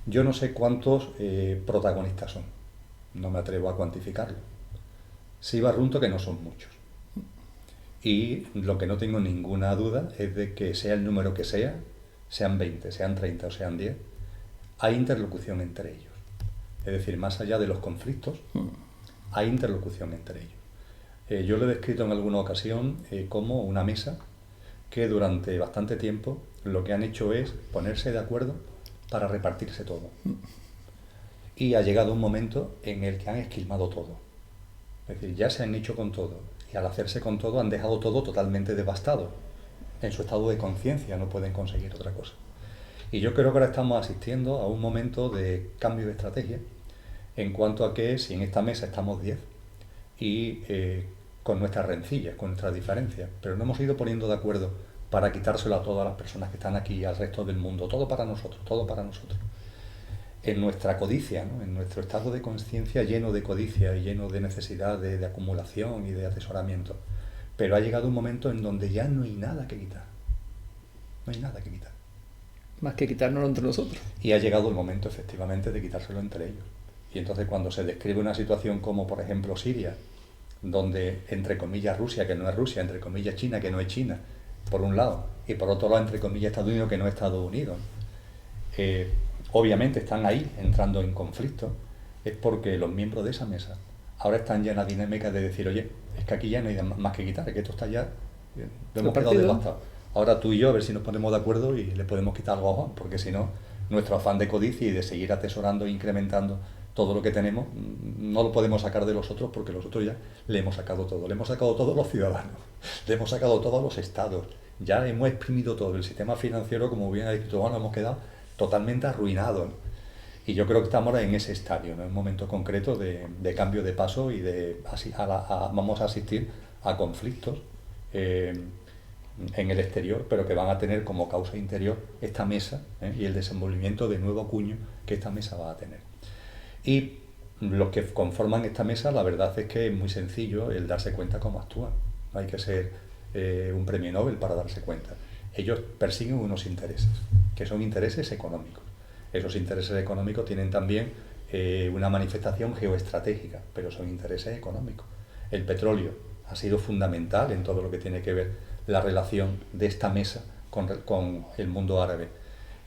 Yo no sé cuántos protagonistas son, no me atrevo a cuantificarlo. Sí barrunto que no son muchos. Y lo que no tengo ninguna duda es de que sea el número que sea, sean 20, sean 30 o sean 10, hay interlocución entre ellos. Es decir, más allá de los conflictos, hay interlocución entre ellos. Yo lo he descrito en alguna ocasión como una mesa que durante bastante tiempo lo que han hecho es ponerse de acuerdo para repartirse todo. Y ha llegado un momento en el que han esquilmado todo. Es decir, ya se han hecho con todo. Y al hacerse con todo han dejado todo totalmente devastado. En su estado de conciencia no pueden conseguir otra cosa. Y yo creo que ahora estamos asistiendo a un momento de cambio de estrategia en cuanto a que si en esta mesa estamos 10 y con nuestras rencillas, con nuestras diferencias, pero no hemos ido poniendo de acuerdo para quitárselo a todas las personas que están aquí y al resto del mundo, todo para nosotros, todo para nosotros. En nuestra codicia, ¿no? En nuestro estado de conciencia lleno de codicia y lleno de necesidad de acumulación y de atesoramiento. Pero ha llegado un momento en donde ya no hay nada que quitar. No hay nada que quitar. Más que quitárnoslo entre nosotros. Y ha llegado el momento, efectivamente, de quitárselo entre ellos. Y entonces cuando se describe una situación como, por ejemplo, Siria, donde, entre comillas, Rusia, que no es Rusia, entre comillas, China, que no es China, por un lado, y por otro lado, entre comillas, Estados Unidos, que no es Estados Unidos, obviamente están ahí entrando en conflicto, es porque los miembros de esa mesa ahora están ya en la dinámica de decir, oye, es que aquí ya no hay más que quitar, es que esto está ya, lo hemos quedado devastado. Ahora tú y yo a ver si nos ponemos de acuerdo y le podemos quitar algo a Juan, porque si no, nuestro afán de codicia y de seguir atesorando e incrementando todo lo que tenemos, no lo podemos sacar de los otros, porque los otros ya le hemos sacado todo. Le hemos sacado todo a los ciudadanos, le hemos sacado todo a los estados, ya hemos exprimido todo. El sistema financiero, como bien ha dicho Juan, hemos quedado totalmente arruinados, ¿no? Y yo creo que estamos ahora en ese estadio, ¿no? En un momento concreto de cambio de paso y vamos a asistir a conflictos en el exterior, pero que van a tener como causa interior esta mesa y el desenvolvimiento de nuevo cuño que esta mesa va a tener. Y los que conforman esta mesa, la verdad es que es muy sencillo el darse cuenta cómo actúan. No hay que ser un premio Nobel para darse cuenta. Ellos persiguen unos intereses, que son intereses económicos. Esos intereses económicos tienen también una manifestación geoestratégica, pero son intereses económicos. El petróleo ha sido fundamental en todo lo que tiene que ver la relación de esta mesa con el mundo árabe.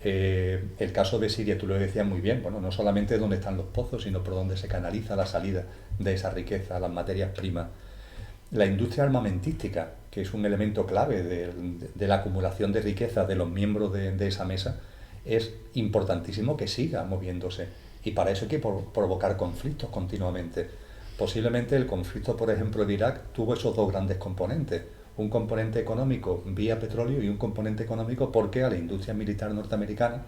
El caso de Siria, tú lo decías muy bien, bueno, no solamente dónde están los pozos, sino por dónde se canaliza la salida de esa riqueza, las materias primas. La industria armamentística, que es un elemento clave de la acumulación de riqueza de los miembros de esa mesa, es importantísimo que siga moviéndose. Y para eso hay que provocar conflictos continuamente. Posiblemente el conflicto, por ejemplo, de Irak tuvo esos dos grandes componentes. Un componente económico vía petróleo y un componente económico porque a la industria militar norteamericana,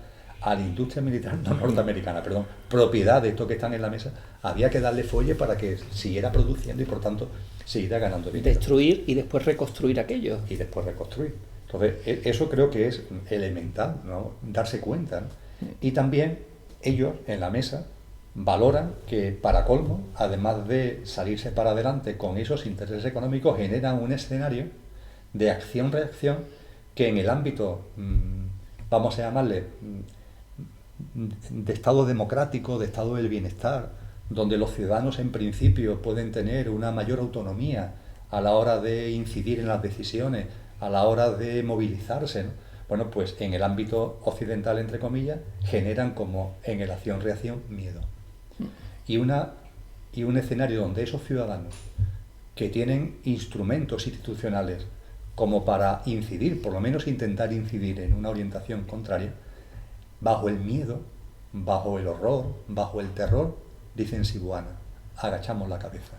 propiedad de estos que están en la mesa, había que darle fuelle para que siguiera produciendo y por tanto siguiera ganando dinero. Destruir y después reconstruir aquello. Y después reconstruir. Entonces, eso creo que es elemental, ¿no? Darse cuenta, ¿no? Y también ellos en la mesa valoran que, para colmo, además de salirse para adelante con esos intereses económicos, generan un escenario de acción-reacción que en el ámbito, vamos a llamarle, de Estado democrático, de Estado del bienestar, donde los ciudadanos en principio pueden tener una mayor autonomía a la hora de incidir en las decisiones, a la hora de movilizarse, ¿no? Bueno, pues en el ámbito occidental, entre comillas, generan como en el acción-reacción miedo. Y un escenario donde esos ciudadanos que tienen instrumentos institucionales como para incidir, por lo menos intentar incidir en una orientación contraria, bajo el miedo, bajo el horror, bajo el terror, dicen Sibuana, agachamos la cabeza.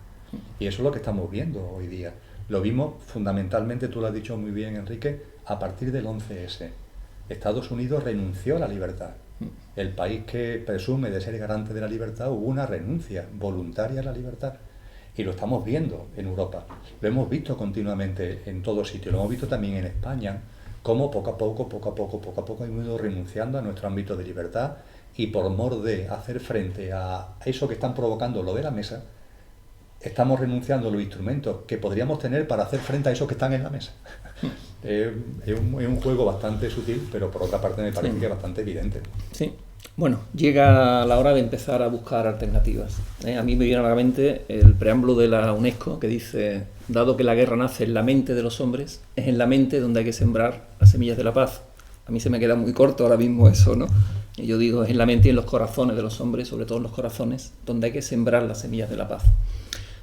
Y eso es lo que estamos viendo hoy día. Lo vimos fundamentalmente, tú lo has dicho muy bien, Enrique, a partir del 11S. Estados Unidos renunció a la libertad. El país que presume de ser garante de la libertad, hubo una renuncia voluntaria a la libertad. Y lo estamos viendo en Europa. Lo hemos visto continuamente en todos sitios. Lo hemos visto también en España, cómo poco a poco hemos ido renunciando a nuestro ámbito de libertad y por mor de hacer frente a eso que están provocando lo de la mesa, estamos renunciando a los instrumentos que podríamos tener para hacer frente a esos que están en la mesa. Es un juego bastante sutil, pero por otra parte me parece que es bastante evidente. Sí. Bueno, llega la hora de empezar a buscar alternativas. A mí me viene a la mente el preámbulo de la UNESCO que dice: dado que la guerra nace en la mente de los hombres, es en la mente donde hay que sembrar las semillas de la paz. A mí se me queda muy corto ahora mismo eso, ¿no? Y yo digo, es en la mente y en los corazones de los hombres, sobre todo en los corazones, donde hay que sembrar las semillas de la paz.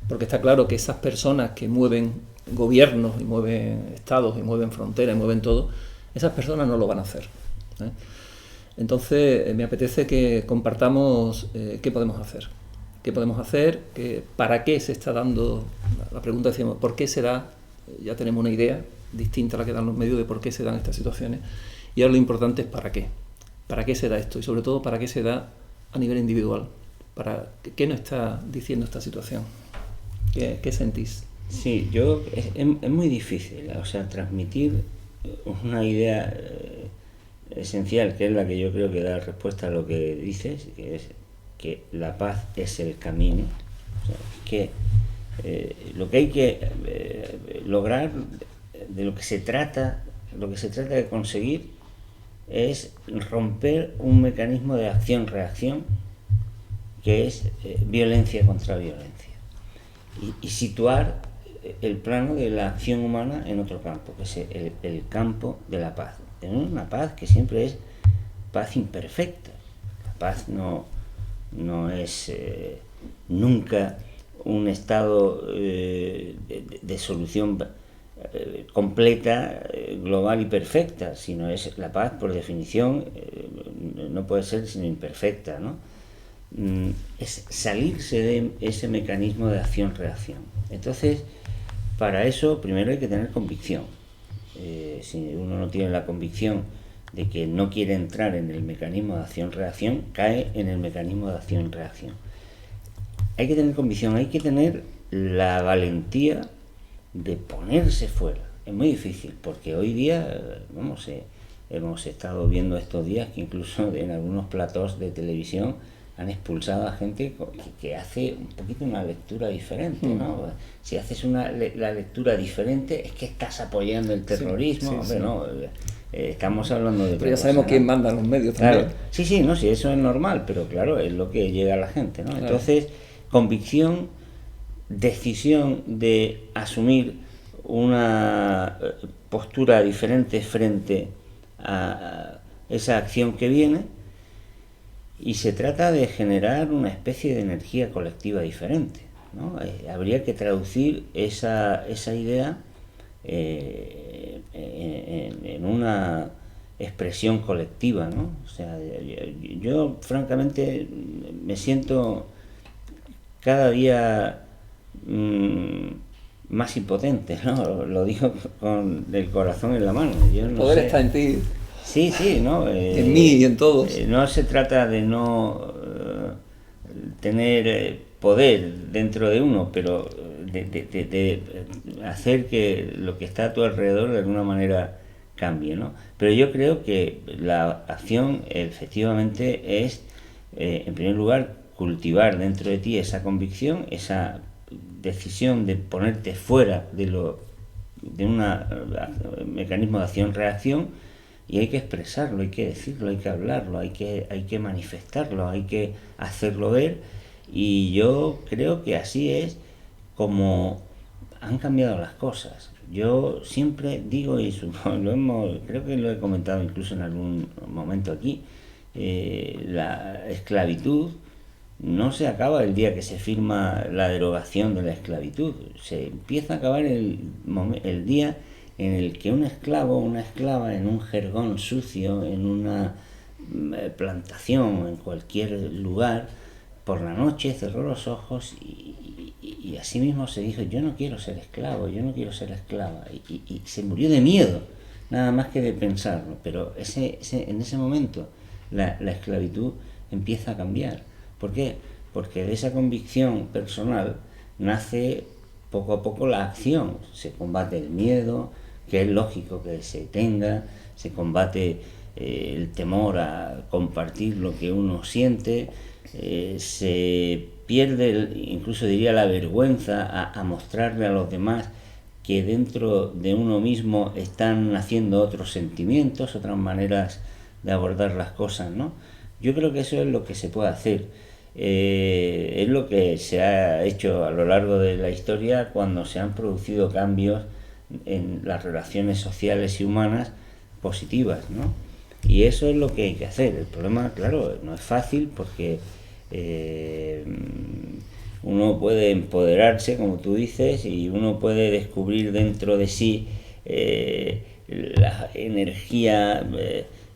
Porque está claro que esas personas que mueven gobiernos y mueven estados y mueven fronteras y mueven todo, esas personas no lo van a hacer, ¿eh? Entonces me apetece que compartamos qué podemos hacer. ¿Qué podemos hacer? ¿Para qué se está dando? La pregunta decíamos, ¿por qué se da? Ya tenemos una idea distinta a la que dan los medios de por qué se dan estas situaciones. Y ahora lo importante es ¿para qué? ¿Para qué se da esto? Y sobre todo, ¿para qué se da a nivel individual? ¿Qué nos está diciendo esta situación? ¿Qué sentís? Sí, es muy difícil, o sea, transmitir una idea esencial, que es la que yo creo que da respuesta a lo que dices, que es que la paz es el camino, o sea, que lo que hay que lograr, de lo que se trata de conseguir, es romper un mecanismo de acción-reacción que es violencia contra violencia y situar el plano de la acción humana en otro campo, que es el campo de la paz. Tenemos una paz que siempre es paz imperfecta. La paz no es nunca un estado de solución completa, global y perfecta, sino es la paz, por definición, no puede ser sino imperfecta, ¿no? Es salirse de ese mecanismo de acción-reacción. Entonces, para eso primero hay que tener convicción. Si uno no tiene la convicción de que no quiere entrar en el mecanismo de acción-reacción, cae en el mecanismo de acción-reacción. Hay que tener convicción, hay que tener la valentía de ponerse fuera, Es muy difícil, porque hoy día, vamos, hemos estado viendo estos días que incluso en algunos platós de televisión han expulsado a gente que hace un poquito una lectura diferente, ¿no? Si haces la lectura diferente es que estás apoyando el terrorismo, hombre, no, estamos hablando de... Pero ya sabemos quién manda en los medios también. Claro, sí, no, sí, eso es normal, pero claro, es lo que llega a la gente, ¿no? Claro. Entonces, convicción, decisión de asumir una postura diferente frente a esa acción que viene, y se trata de generar una especie de energía colectiva diferente, ¿no? Habría que traducir esa idea en una expresión colectiva, ¿no? O sea, yo francamente me siento cada día más impotente, ¿no? Lo digo con el corazón en la mano. Yo no poder sé. Está en ti. Sí, ¿no? En mí y en todos. No se trata de no tener poder dentro de uno, pero de hacer que lo que está a tu alrededor de alguna manera cambie, ¿no? Pero yo creo que la acción efectivamente es, en primer lugar, cultivar dentro de ti esa convicción, esa decisión de ponerte fuera de un mecanismo de acción-reacción, y hay que expresarlo, hay que decirlo, hay que hablarlo, hay que manifestarlo, hay que hacerlo ver, y yo creo que así es como han cambiado las cosas. Yo siempre digo, y creo que lo he comentado incluso en algún momento aquí, la esclavitud no se acaba el día que se firma la derogación de la esclavitud, se empieza a acabar el día en el que un esclavo o una esclava en un jergón sucio, en una plantación, en cualquier lugar, por la noche cerró los ojos y así mismo se dijo: yo no quiero ser esclavo, yo no quiero ser esclava, y se murió de miedo, nada más que de pensarlo. Pero en ese momento la esclavitud empieza a cambiar. ¿Por qué? Porque de esa convicción personal nace poco a poco la acción. Se combate el miedo, que es lógico que se tenga, se combate el temor a compartir lo que uno siente, se pierde, incluso diría, la vergüenza a mostrarle a los demás que dentro de uno mismo están naciendo otros sentimientos, otras maneras de abordar las cosas, ¿no? Yo creo que eso es lo que se puede hacer. Es lo que se ha hecho a lo largo de la historia cuando se han producido cambios en las relaciones sociales y humanas positivas, ¿no? Y eso es lo que hay que hacer. El problema, claro, no es fácil porque uno puede empoderarse, como tú dices, y uno puede descubrir dentro de sí la energía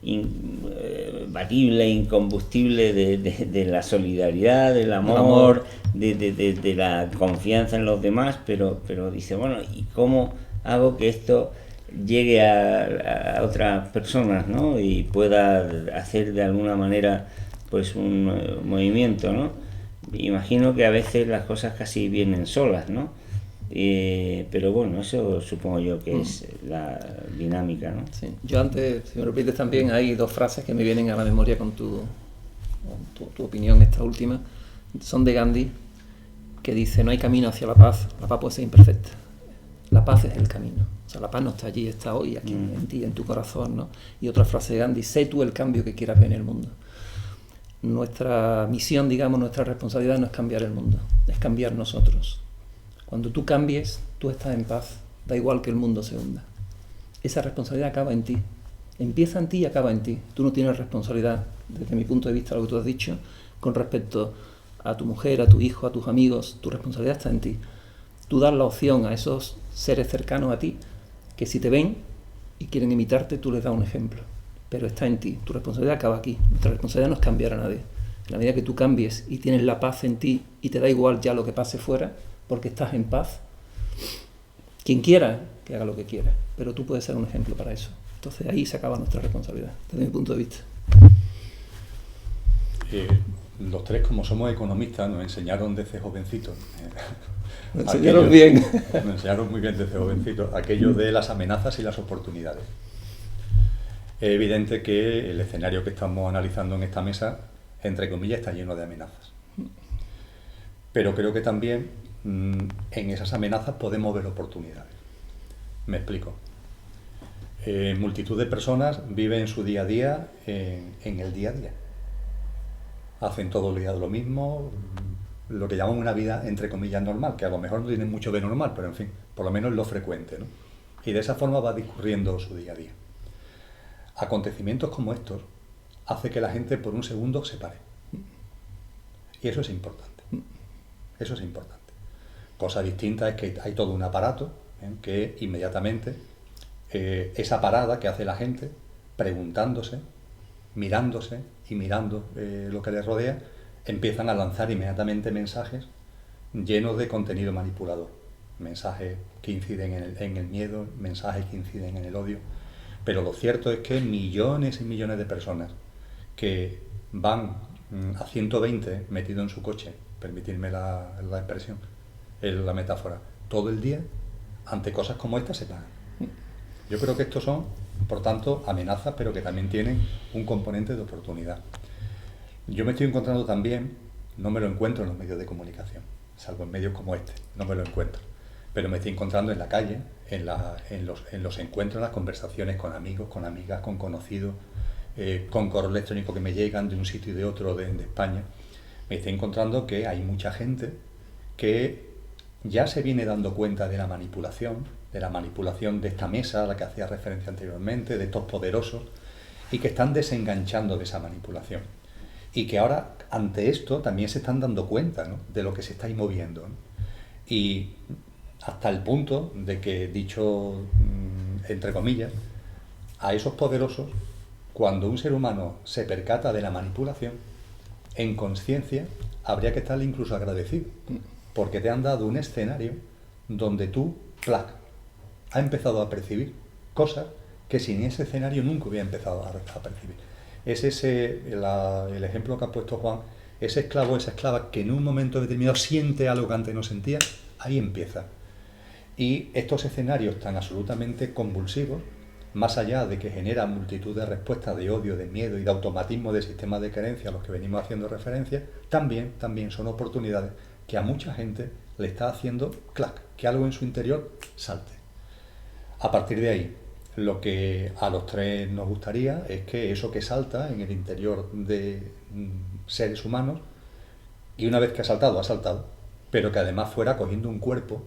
imbatible, incombustible de la solidaridad, del amor, de la confianza en los demás, pero dice, bueno, ¿y cómo hago que esto llegue a otras personas, ¿no? Y pueda hacer de alguna manera pues un movimiento, ¿no? Imagino que a veces las cosas casi vienen solas, ¿no? Pero bueno, eso supongo yo que es la dinámica, ¿no? Sí. Yo antes, si me repites también, hay dos frases que me vienen a la memoria con tu opinión, esta última. Son de Gandhi, que dice: no hay camino hacia la paz puede ser imperfecta. La paz es el camino. O sea, la paz no está allí, está hoy, aquí, en ti, en tu corazón, ¿no? Y otra frase de Gandhi: sé tú el cambio que quieras ver en el mundo. Nuestra misión, digamos, nuestra responsabilidad no es cambiar el mundo, es cambiar nosotros. Cuando tú cambies, tú estás en paz, da igual que el mundo se hunda. Esa responsabilidad acaba en ti, empieza en ti y acaba en ti. Tú no tienes responsabilidad, desde mi punto de vista, lo que tú has dicho, con respecto a tu mujer, a tu hijo, a tus amigos. Tu responsabilidad está en ti. Tú das la opción a esos seres cercanos a ti, que si te ven y quieren imitarte, tú les das un ejemplo. Pero está en ti, tu responsabilidad acaba aquí. Nuestra responsabilidad no es cambiar a nadie. En la medida que tú cambies y tienes la paz en ti y te da igual ya lo que pase fuera, porque estás en paz, quien quiera que haga lo que quiera, pero tú puedes ser un ejemplo para eso. Entonces ahí se acaba nuestra responsabilidad, desde mi punto de vista. Los tres, como somos economistas, nos enseñaron desde jovencitos. Nos enseñaron bien. Nos enseñaron muy bien desde jovencitos aquello de las amenazas y las oportunidades. Es evidente que el escenario que estamos analizando en esta mesa, entre comillas, está lleno de amenazas. Pero creo que también en esas amenazas podemos ver oportunidades. Me explico. Multitud de personas viven su día a día en el día a día. Hacen todo el día lo mismo, lo que llaman una vida, entre comillas, normal, que a lo mejor no tienen mucho de normal, pero en fin, por lo menos lo frecuente, ¿no? Y de esa forma va discurriendo su día a día. Acontecimientos como estos hace que la gente por un segundo se pare. Y eso es importante. Eso es importante. Cosa distinta es que hay todo un aparato que inmediatamente esa parada que hace la gente, preguntándose, mirándose y mirando lo que les rodea, empiezan a lanzar inmediatamente mensajes llenos de contenido manipulador. Mensajes que inciden en el miedo, mensajes que inciden en el odio. Pero lo cierto es que millones y millones de personas que van a 120 metidos en su coche, permitidme la expresión, la metáfora, todo el día, ante cosas como estas se pagan. Yo creo que estos son, por tanto, amenazas, pero que también tienen un componente de oportunidad. Yo me estoy encontrando también, no me lo encuentro en los medios de comunicación, salvo en medios como este, no me lo encuentro, pero me estoy encontrando en la calle, en los encuentros, en las conversaciones con amigos, con amigas, con conocidos, con correo electrónico que me llegan de un sitio y de otro de España. Me estoy encontrando que hay mucha gente que ya se viene dando cuenta de la manipulación de esta mesa a la que hacía referencia anteriormente, de estos poderosos, y que están desenganchando de esa manipulación. Y que ahora, ante esto, también se están dando cuenta, ¿no?, de lo que se está ahí moviendo, ¿no? Y hasta el punto de que, dicho entre comillas, a esos poderosos, cuando un ser humano se percata de la manipulación, en conciencia, habría que estarle incluso agradecido, porque te han dado un escenario donde tú, has empezado a percibir cosas que sin ese escenario nunca hubiera empezado a percibir. Es el ejemplo que ha puesto Juan, ese esclavo, esa esclava que en un momento determinado siente algo que antes no sentía, ahí empieza. Y estos escenarios tan absolutamente convulsivos, más allá de que generan multitud de respuestas de odio, de miedo y de automatismo de sistemas de creencia a los que venimos haciendo referencia, también son oportunidades que a mucha gente le está haciendo que algo en su interior salte. A partir de ahí, lo que a los tres nos gustaría es que eso que salta en el interior de seres humanos, y una vez que ha saltado, pero que además fuera cogiendo un cuerpo,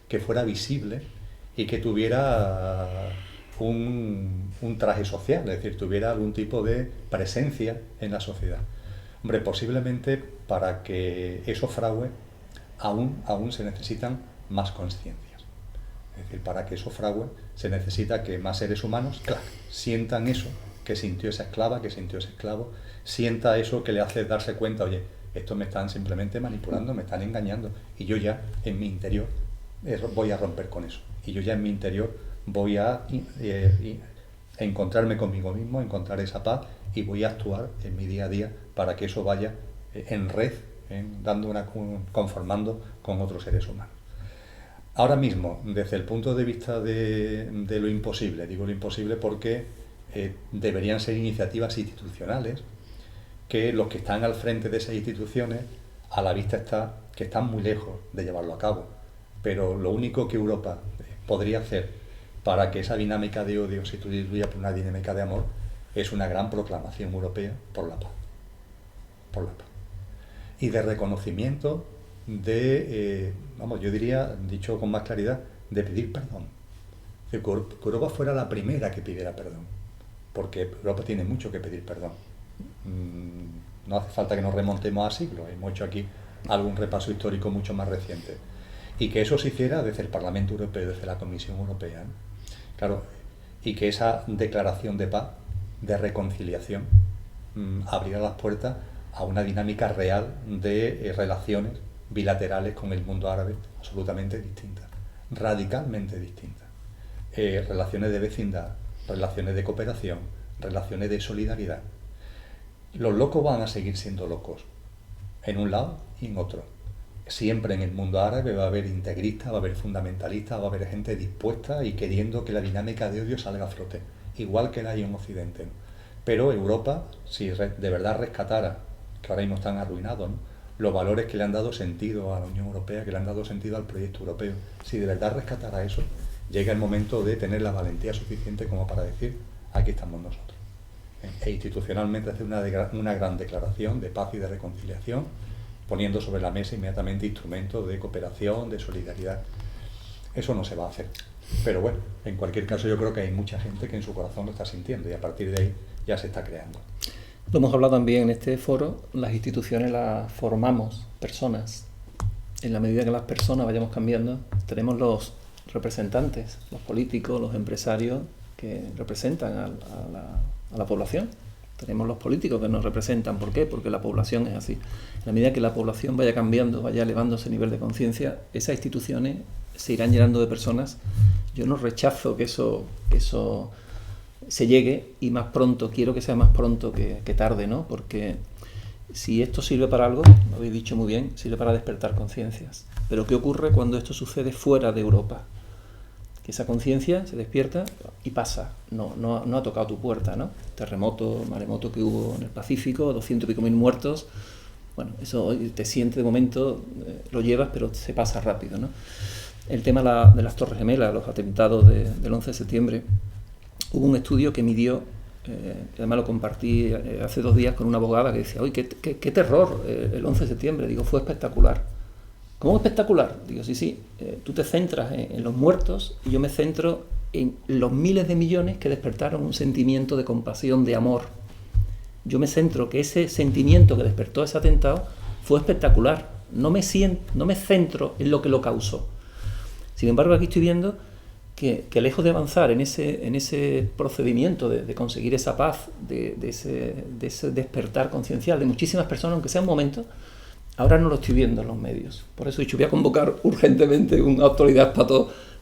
que fuera visible y que tuviera un traje social, es decir, tuviera algún tipo de presencia en la sociedad. Hombre, posiblemente para que eso frague aún se necesitan más conciencias. Es decir, para que eso frague se necesita que más seres humanos, sientan eso que sintió esa esclava, que sintió ese esclavo, sienta eso que le hace darse cuenta, oye, esto me están simplemente manipulando, me están engañando, y yo ya en mi interior voy a romper con eso. Y yo ya en mi interior voy a encontrarme conmigo mismo, encontrar esa paz, y voy a actuar en mi día a día para que eso vaya en red, conformando con otros seres humanos. Ahora mismo, desde el punto de vista de lo imposible, digo lo imposible porque deberían ser iniciativas institucionales, que los que están al frente de esas instituciones, a la vista está que están muy lejos de llevarlo a cabo. Pero lo único que Europa podría hacer para que esa dinámica de odio se sustituya por una dinámica de amor es una gran proclamación europea por la paz. Por la paz. Y de reconocimiento yo diría, dicho con más claridad, de pedir perdón. Que Europa fuera la primera que pidiera perdón, porque Europa tiene mucho que pedir perdón. No hace falta que nos remontemos a siglos, hemos hecho aquí algún repaso histórico mucho más reciente. Y que eso se hiciera desde el Parlamento Europeo, desde la Comisión Europea, ¿no? Claro, y que esa declaración de paz, de reconciliación, abriera las puertas a una dinámica real de relaciones bilaterales con el mundo árabe absolutamente distintas, radicalmente distintas. Relaciones de vecindad, relaciones de cooperación, relaciones de solidaridad. Los locos van a seguir siendo locos, en un lado y en otro. Siempre en el mundo árabe va a haber integristas, va a haber fundamentalistas, va a haber gente dispuesta y queriendo que la dinámica de odio salga a flote, igual que la hay en Occidente, ¿no? Pero Europa, si de verdad rescatara, que ahora mismo están arruinados, ¿no?, los valores que le han dado sentido a la Unión Europea, que le han dado sentido al proyecto europeo, si de verdad rescatara eso, llega el momento de tener la valentía suficiente como para decir, aquí estamos nosotros. E institucionalmente hacer una gran declaración de paz y de reconciliación, poniendo sobre la mesa inmediatamente instrumentos de cooperación, de solidaridad. Eso no se va a hacer. Pero bueno, en cualquier caso yo creo que hay mucha gente que en su corazón lo está sintiendo y a partir de ahí ya se está creando. Lo hemos hablado también en este foro, las instituciones las formamos personas. En la medida que las personas vayamos cambiando, tenemos los representantes, los políticos, los empresarios que representan a la población. Tenemos los políticos que nos representan. ¿Por qué? Porque la población es así. En la medida que la población vaya cambiando, vaya elevándose el nivel de conciencia, esas instituciones se irán llenando de personas. Yo no rechazo que eso se llegue, y más pronto, quiero que sea más pronto que tarde, ¿no? Porque si esto sirve para algo, lo habéis dicho muy bien, sirve para despertar conciencias. Pero ¿qué ocurre cuando esto sucede fuera de Europa? Que esa conciencia se despierta y pasa, no ha tocado tu puerta, ¿no? Terremoto, maremoto que hubo en el Pacífico, 200 y pico mil muertos. Bueno, eso hoy te siente de momento, lo llevas, pero se pasa rápido, ¿no? El tema de las Torres Gemelas, los atentados del 11 de septiembre, hubo un estudio que midió, además lo compartí hace 2 días con una abogada que decía, oye, qué terror el 11 de septiembre. Digo, fue espectacular. ¿Cómo espectacular? Digo, sí, tú te centras en los muertos y yo me centro en los miles de millones que despertaron un sentimiento de compasión, de amor. Yo me centro que ese sentimiento que despertó ese atentado fue espectacular. No me centro en lo que lo causó. Sin embargo, aquí estoy viendo que lejos de avanzar en ese procedimiento de conseguir esa paz, de ese despertar conciencial de muchísimas personas, aunque sea un momento, ahora no lo estoy viendo en los medios. Por eso he dicho, voy a convocar urgentemente una autoridad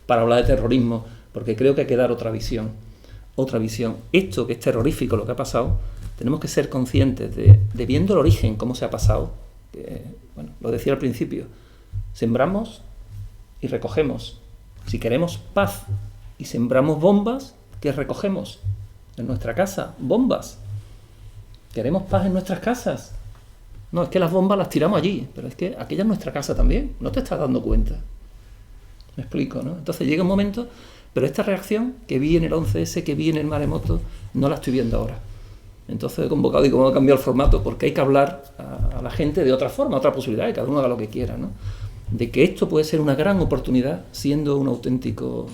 para hablar de terrorismo, porque creo que hay que dar otra visión. Esto que es terrorífico, lo que ha pasado, tenemos que ser conscientes de viendo el origen, cómo se ha pasado. Bueno, lo decía al principio, sembramos y recogemos. Si queremos paz y sembramos bombas, ¿qué recogemos? En nuestra casa, bombas. ¿Queremos paz en nuestras casas? No, es que las bombas las tiramos allí, pero es que aquella es nuestra casa también, no te estás dando cuenta. Me explico, ¿no? Entonces llega un momento, pero esta reacción que vi en el 11S, que vi en el maremoto, no la estoy viendo ahora. Entonces he convocado y como he cambiado el formato, porque hay que hablar a la gente de otra forma, otra posibilidad, y cada uno haga lo que quiera, ¿no? De que esto puede ser una gran oportunidad, siendo un auténtico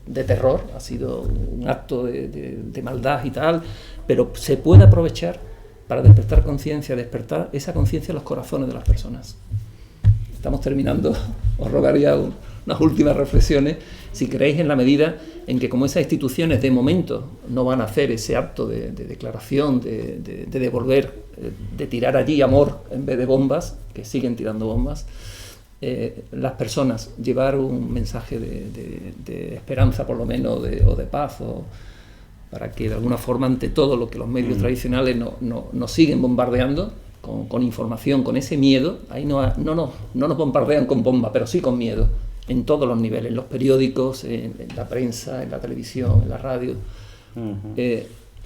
de terror, ha sido un acto de maldad y tal, pero se puede aprovechar para despertar conciencia, despertar esa conciencia en los corazones de las personas. Estamos terminando, os rogaría unas últimas reflexiones, si queréis, en la medida en que como esas instituciones de momento no van a hacer ese acto de declaración, de devolver, de tirar allí amor en vez de bombas, que siguen tirando bombas, las personas llevar un mensaje de esperanza por lo menos, o de paz, para que de alguna forma ante todo lo que los medios tradicionales nos siguen bombardeando con información, con ese miedo. Ahí no nos bombardean con bomba, pero sí con miedo, en todos los niveles, en los periódicos, en la prensa, en la televisión, en la radio.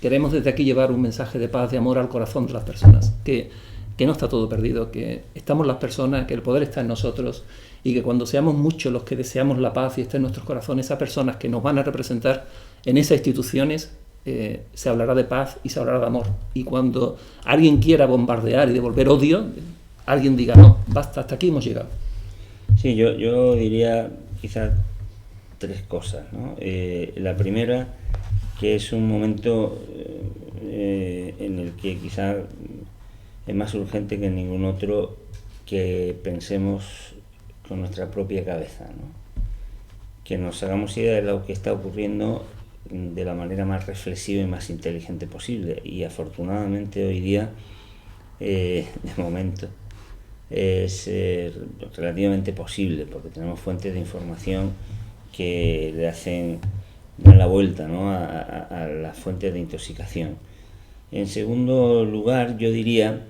Queremos desde aquí llevar un mensaje de paz, de amor al corazón de las personas, que no está todo perdido, que estamos las personas, que el poder está en nosotros, y que cuando seamos muchos los que deseamos la paz y esté en nuestros corazones, esas personas que nos van a representar en esas instituciones, se hablará de paz y se hablará de amor. Y cuando alguien quiera bombardear y devolver odio, alguien diga, no, basta, hasta aquí hemos llegado. Sí, yo diría quizás 3 cosas, ¿no? La primera, que es un momento en el que quizás es más urgente que en ningún otro que pensemos con nuestra propia cabeza, ¿no? Que nos hagamos idea de lo que está ocurriendo de la manera más reflexiva y más inteligente posible. Y afortunadamente hoy día, de momento, es relativamente posible, porque tenemos fuentes de información que dan la vuelta, ¿no?, a las fuentes de intoxicación. En segundo lugar, yo diría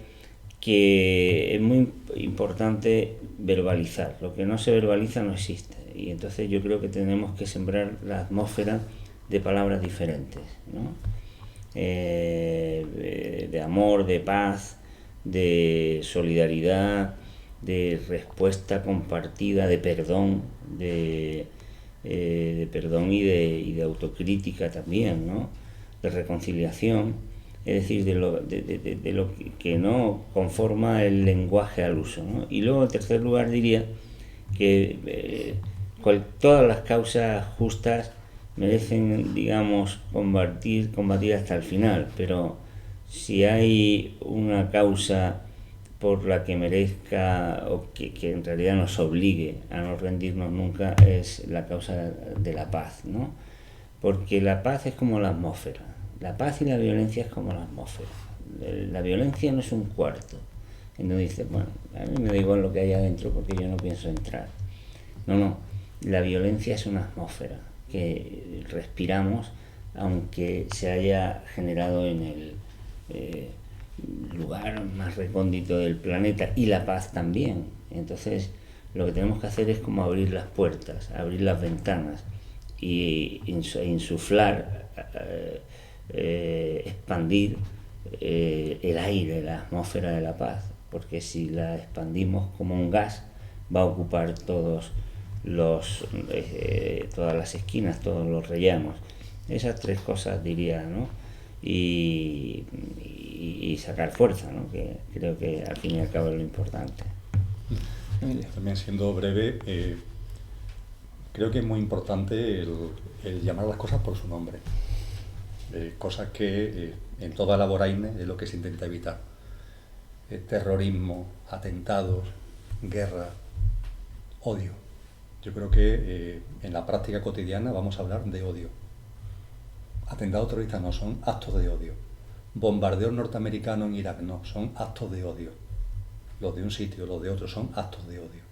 que es muy importante verbalizar. Lo que no se verbaliza no existe. Y entonces yo creo que tenemos que sembrar la atmósfera de palabras diferentes, ¿no? De amor, de paz, de solidaridad, de respuesta compartida, de perdón, de perdón y de autocrítica también, ¿no? De reconciliación, es decir, de lo que no conforma el lenguaje al uso, ¿no? Y luego, en tercer lugar, diría que todas las causas justas merecen, digamos, combatir hasta el final, pero si hay una causa por la que merezca o que en realidad nos obligue a no rendirnos nunca, es la causa de la paz, ¿no? Porque la paz es como la atmósfera, la paz y la violencia es como la atmósfera. La violencia no es un cuarto, en donde dices, bueno, a mí me da igual lo que hay adentro porque yo no pienso entrar. No, la violencia es una atmósfera que respiramos, aunque se haya generado en el lugar más recóndito del planeta, y la paz también. Entonces lo que tenemos que hacer es como abrir las puertas, abrir las ventanas y insuflar, expandir el aire, la atmósfera de la paz, porque si la expandimos como un gas va a ocupar todas las esquinas, todos los rellanos. Esas tres cosas diría, ¿no? Y sacar fuerza, ¿no? Que creo que al fin y al cabo es lo importante. También siendo breve, creo que es muy importante el llamar las cosas por su nombre, cosas que en toda la vorágine es lo que se intenta evitar. Terrorismo, atentados, guerra, odio. Yo creo que en la práctica cotidiana vamos a hablar de odio. Atentados terroristas no, son actos de odio. Bombardeos norteamericanos en Irak no, son actos de odio. Los de un sitio, los de otro son actos de odio.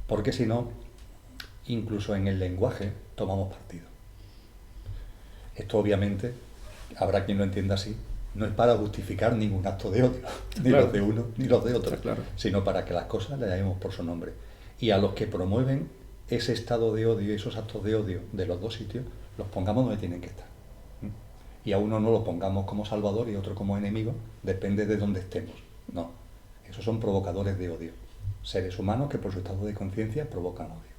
Porque si no, incluso en el lenguaje tomamos partido. Esto obviamente, habrá quien lo entienda así, no es para justificar ningún acto de odio, ni claro, los de uno ni los de otro, claro, sino para que las cosas le llamemos por su nombre. Y a los que promueven ese estado de odio y esos actos de odio de los dos sitios, los pongamos donde tienen que estar. Y a uno no lo pongamos como salvador y otro como enemigo, depende de dónde estemos. No, esos son provocadores de odio. Seres humanos que por su estado de conciencia provocan odio.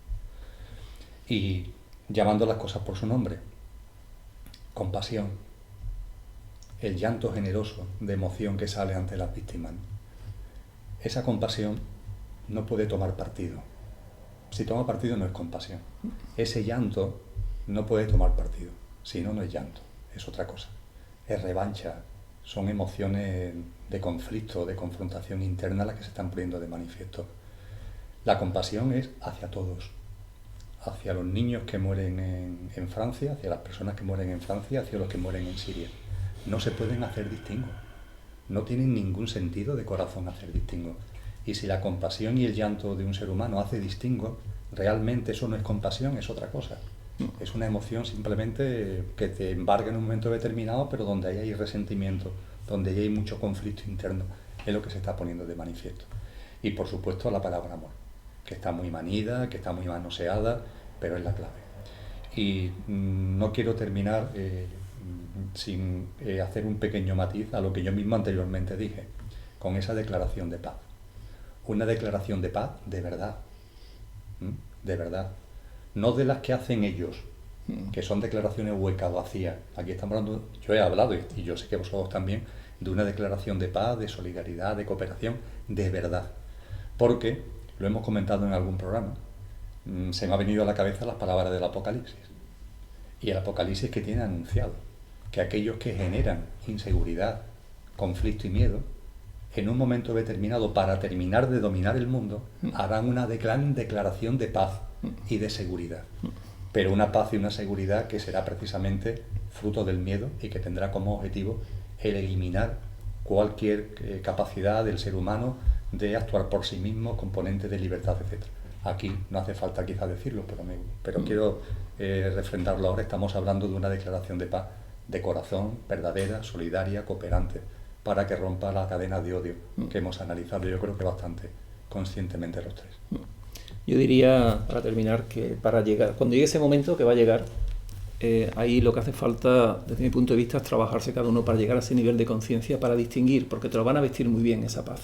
Y llamando las cosas por su nombre. Compasión. El llanto generoso de emoción que sale ante las víctimas. Esa compasión no puede tomar partido. Si toma partido no es compasión. Ese llanto no puede tomar partido. Si no, no es llanto. Es otra cosa. Es revancha. Son emociones de conflicto, de confrontación interna las que se están poniendo de manifiesto. La compasión es hacia todos. Hacia los niños que mueren en Francia, hacia las personas que mueren en Francia, hacia los que mueren en Siria. No se pueden hacer distingos. No tienen ningún sentido de corazón hacer distingos. Y si la compasión y el llanto de un ser humano hace distingos, realmente eso no es compasión, es otra cosa. Es una emoción simplemente que te embarga en un momento determinado, pero donde ahí hay resentimiento, donde ahí hay mucho conflicto interno, es lo que se está poniendo de manifiesto. Y por supuesto la palabra amor, que está muy manida, que está muy manoseada, pero es la clave. Y no quiero terminar sin hacer un pequeño matiz a lo que yo mismo anteriormente dije, con esa declaración de paz. Una declaración de paz de verdad, de verdad. No de las que hacen ellos, que son declaraciones huecas, vacías. Aquí estamos hablando, yo he hablado, y yo sé que vosotros también, de una declaración de paz, de solidaridad, de cooperación, de verdad. Porque, lo hemos comentado en algún programa, se me ha venido a la cabeza las palabras del Apocalipsis. Y el Apocalipsis que tiene anunciado que aquellos que generan inseguridad, conflicto y miedo, en un momento determinado, para terminar de dominar el mundo, harán una gran declaración de paz y de seguridad. Pero una paz y una seguridad que será precisamente fruto del miedo y que tendrá como objetivo el eliminar cualquier capacidad del ser humano de actuar por sí mismo, componente de libertad, etc. Aquí no hace falta quizá decirlo, pero quiero refrendarlo ahora. Estamos hablando de una declaración de paz de corazón, verdadera, solidaria, cooperante, para que rompa la cadena de odio que hemos analizado, yo creo que bastante conscientemente los tres. Yo diría, para terminar, que cuando llegue ese momento, que va a llegar, ahí lo que hace falta, desde mi punto de vista, es trabajarse cada uno para llegar a ese nivel de conciencia, para distinguir, porque te lo van a vestir muy bien esa paz,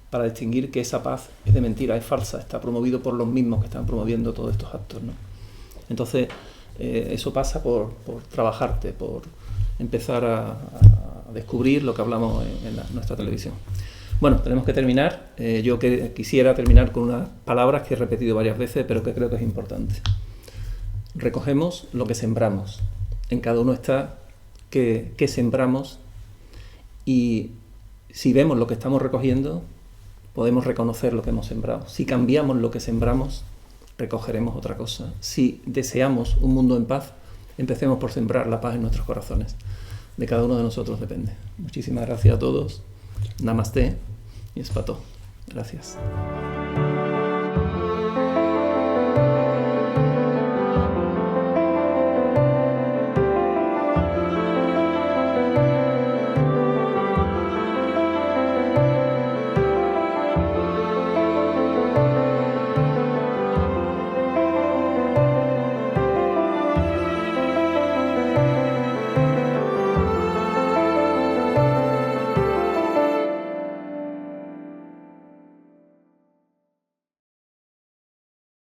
para distinguir que esa paz es de mentira, es falsa, está promovido por los mismos que están promoviendo todos estos actos, ¿no? Entonces, eso pasa por trabajarte, por empezar a descubrir lo que hablamos en nuestra televisión. Bueno, tenemos que terminar. Yo quisiera terminar con unas palabras que he repetido varias veces, pero que creo que es importante. Recogemos lo que sembramos. En cada uno está qué sembramos, y si vemos lo que estamos recogiendo, podemos reconocer lo que hemos sembrado. Si cambiamos lo que sembramos, recogeremos otra cosa. Si deseamos un mundo en paz, empecemos por sembrar la paz en nuestros corazones. De cada uno de nosotros depende. Muchísimas gracias a todos. Namaste y Espató. Gracias.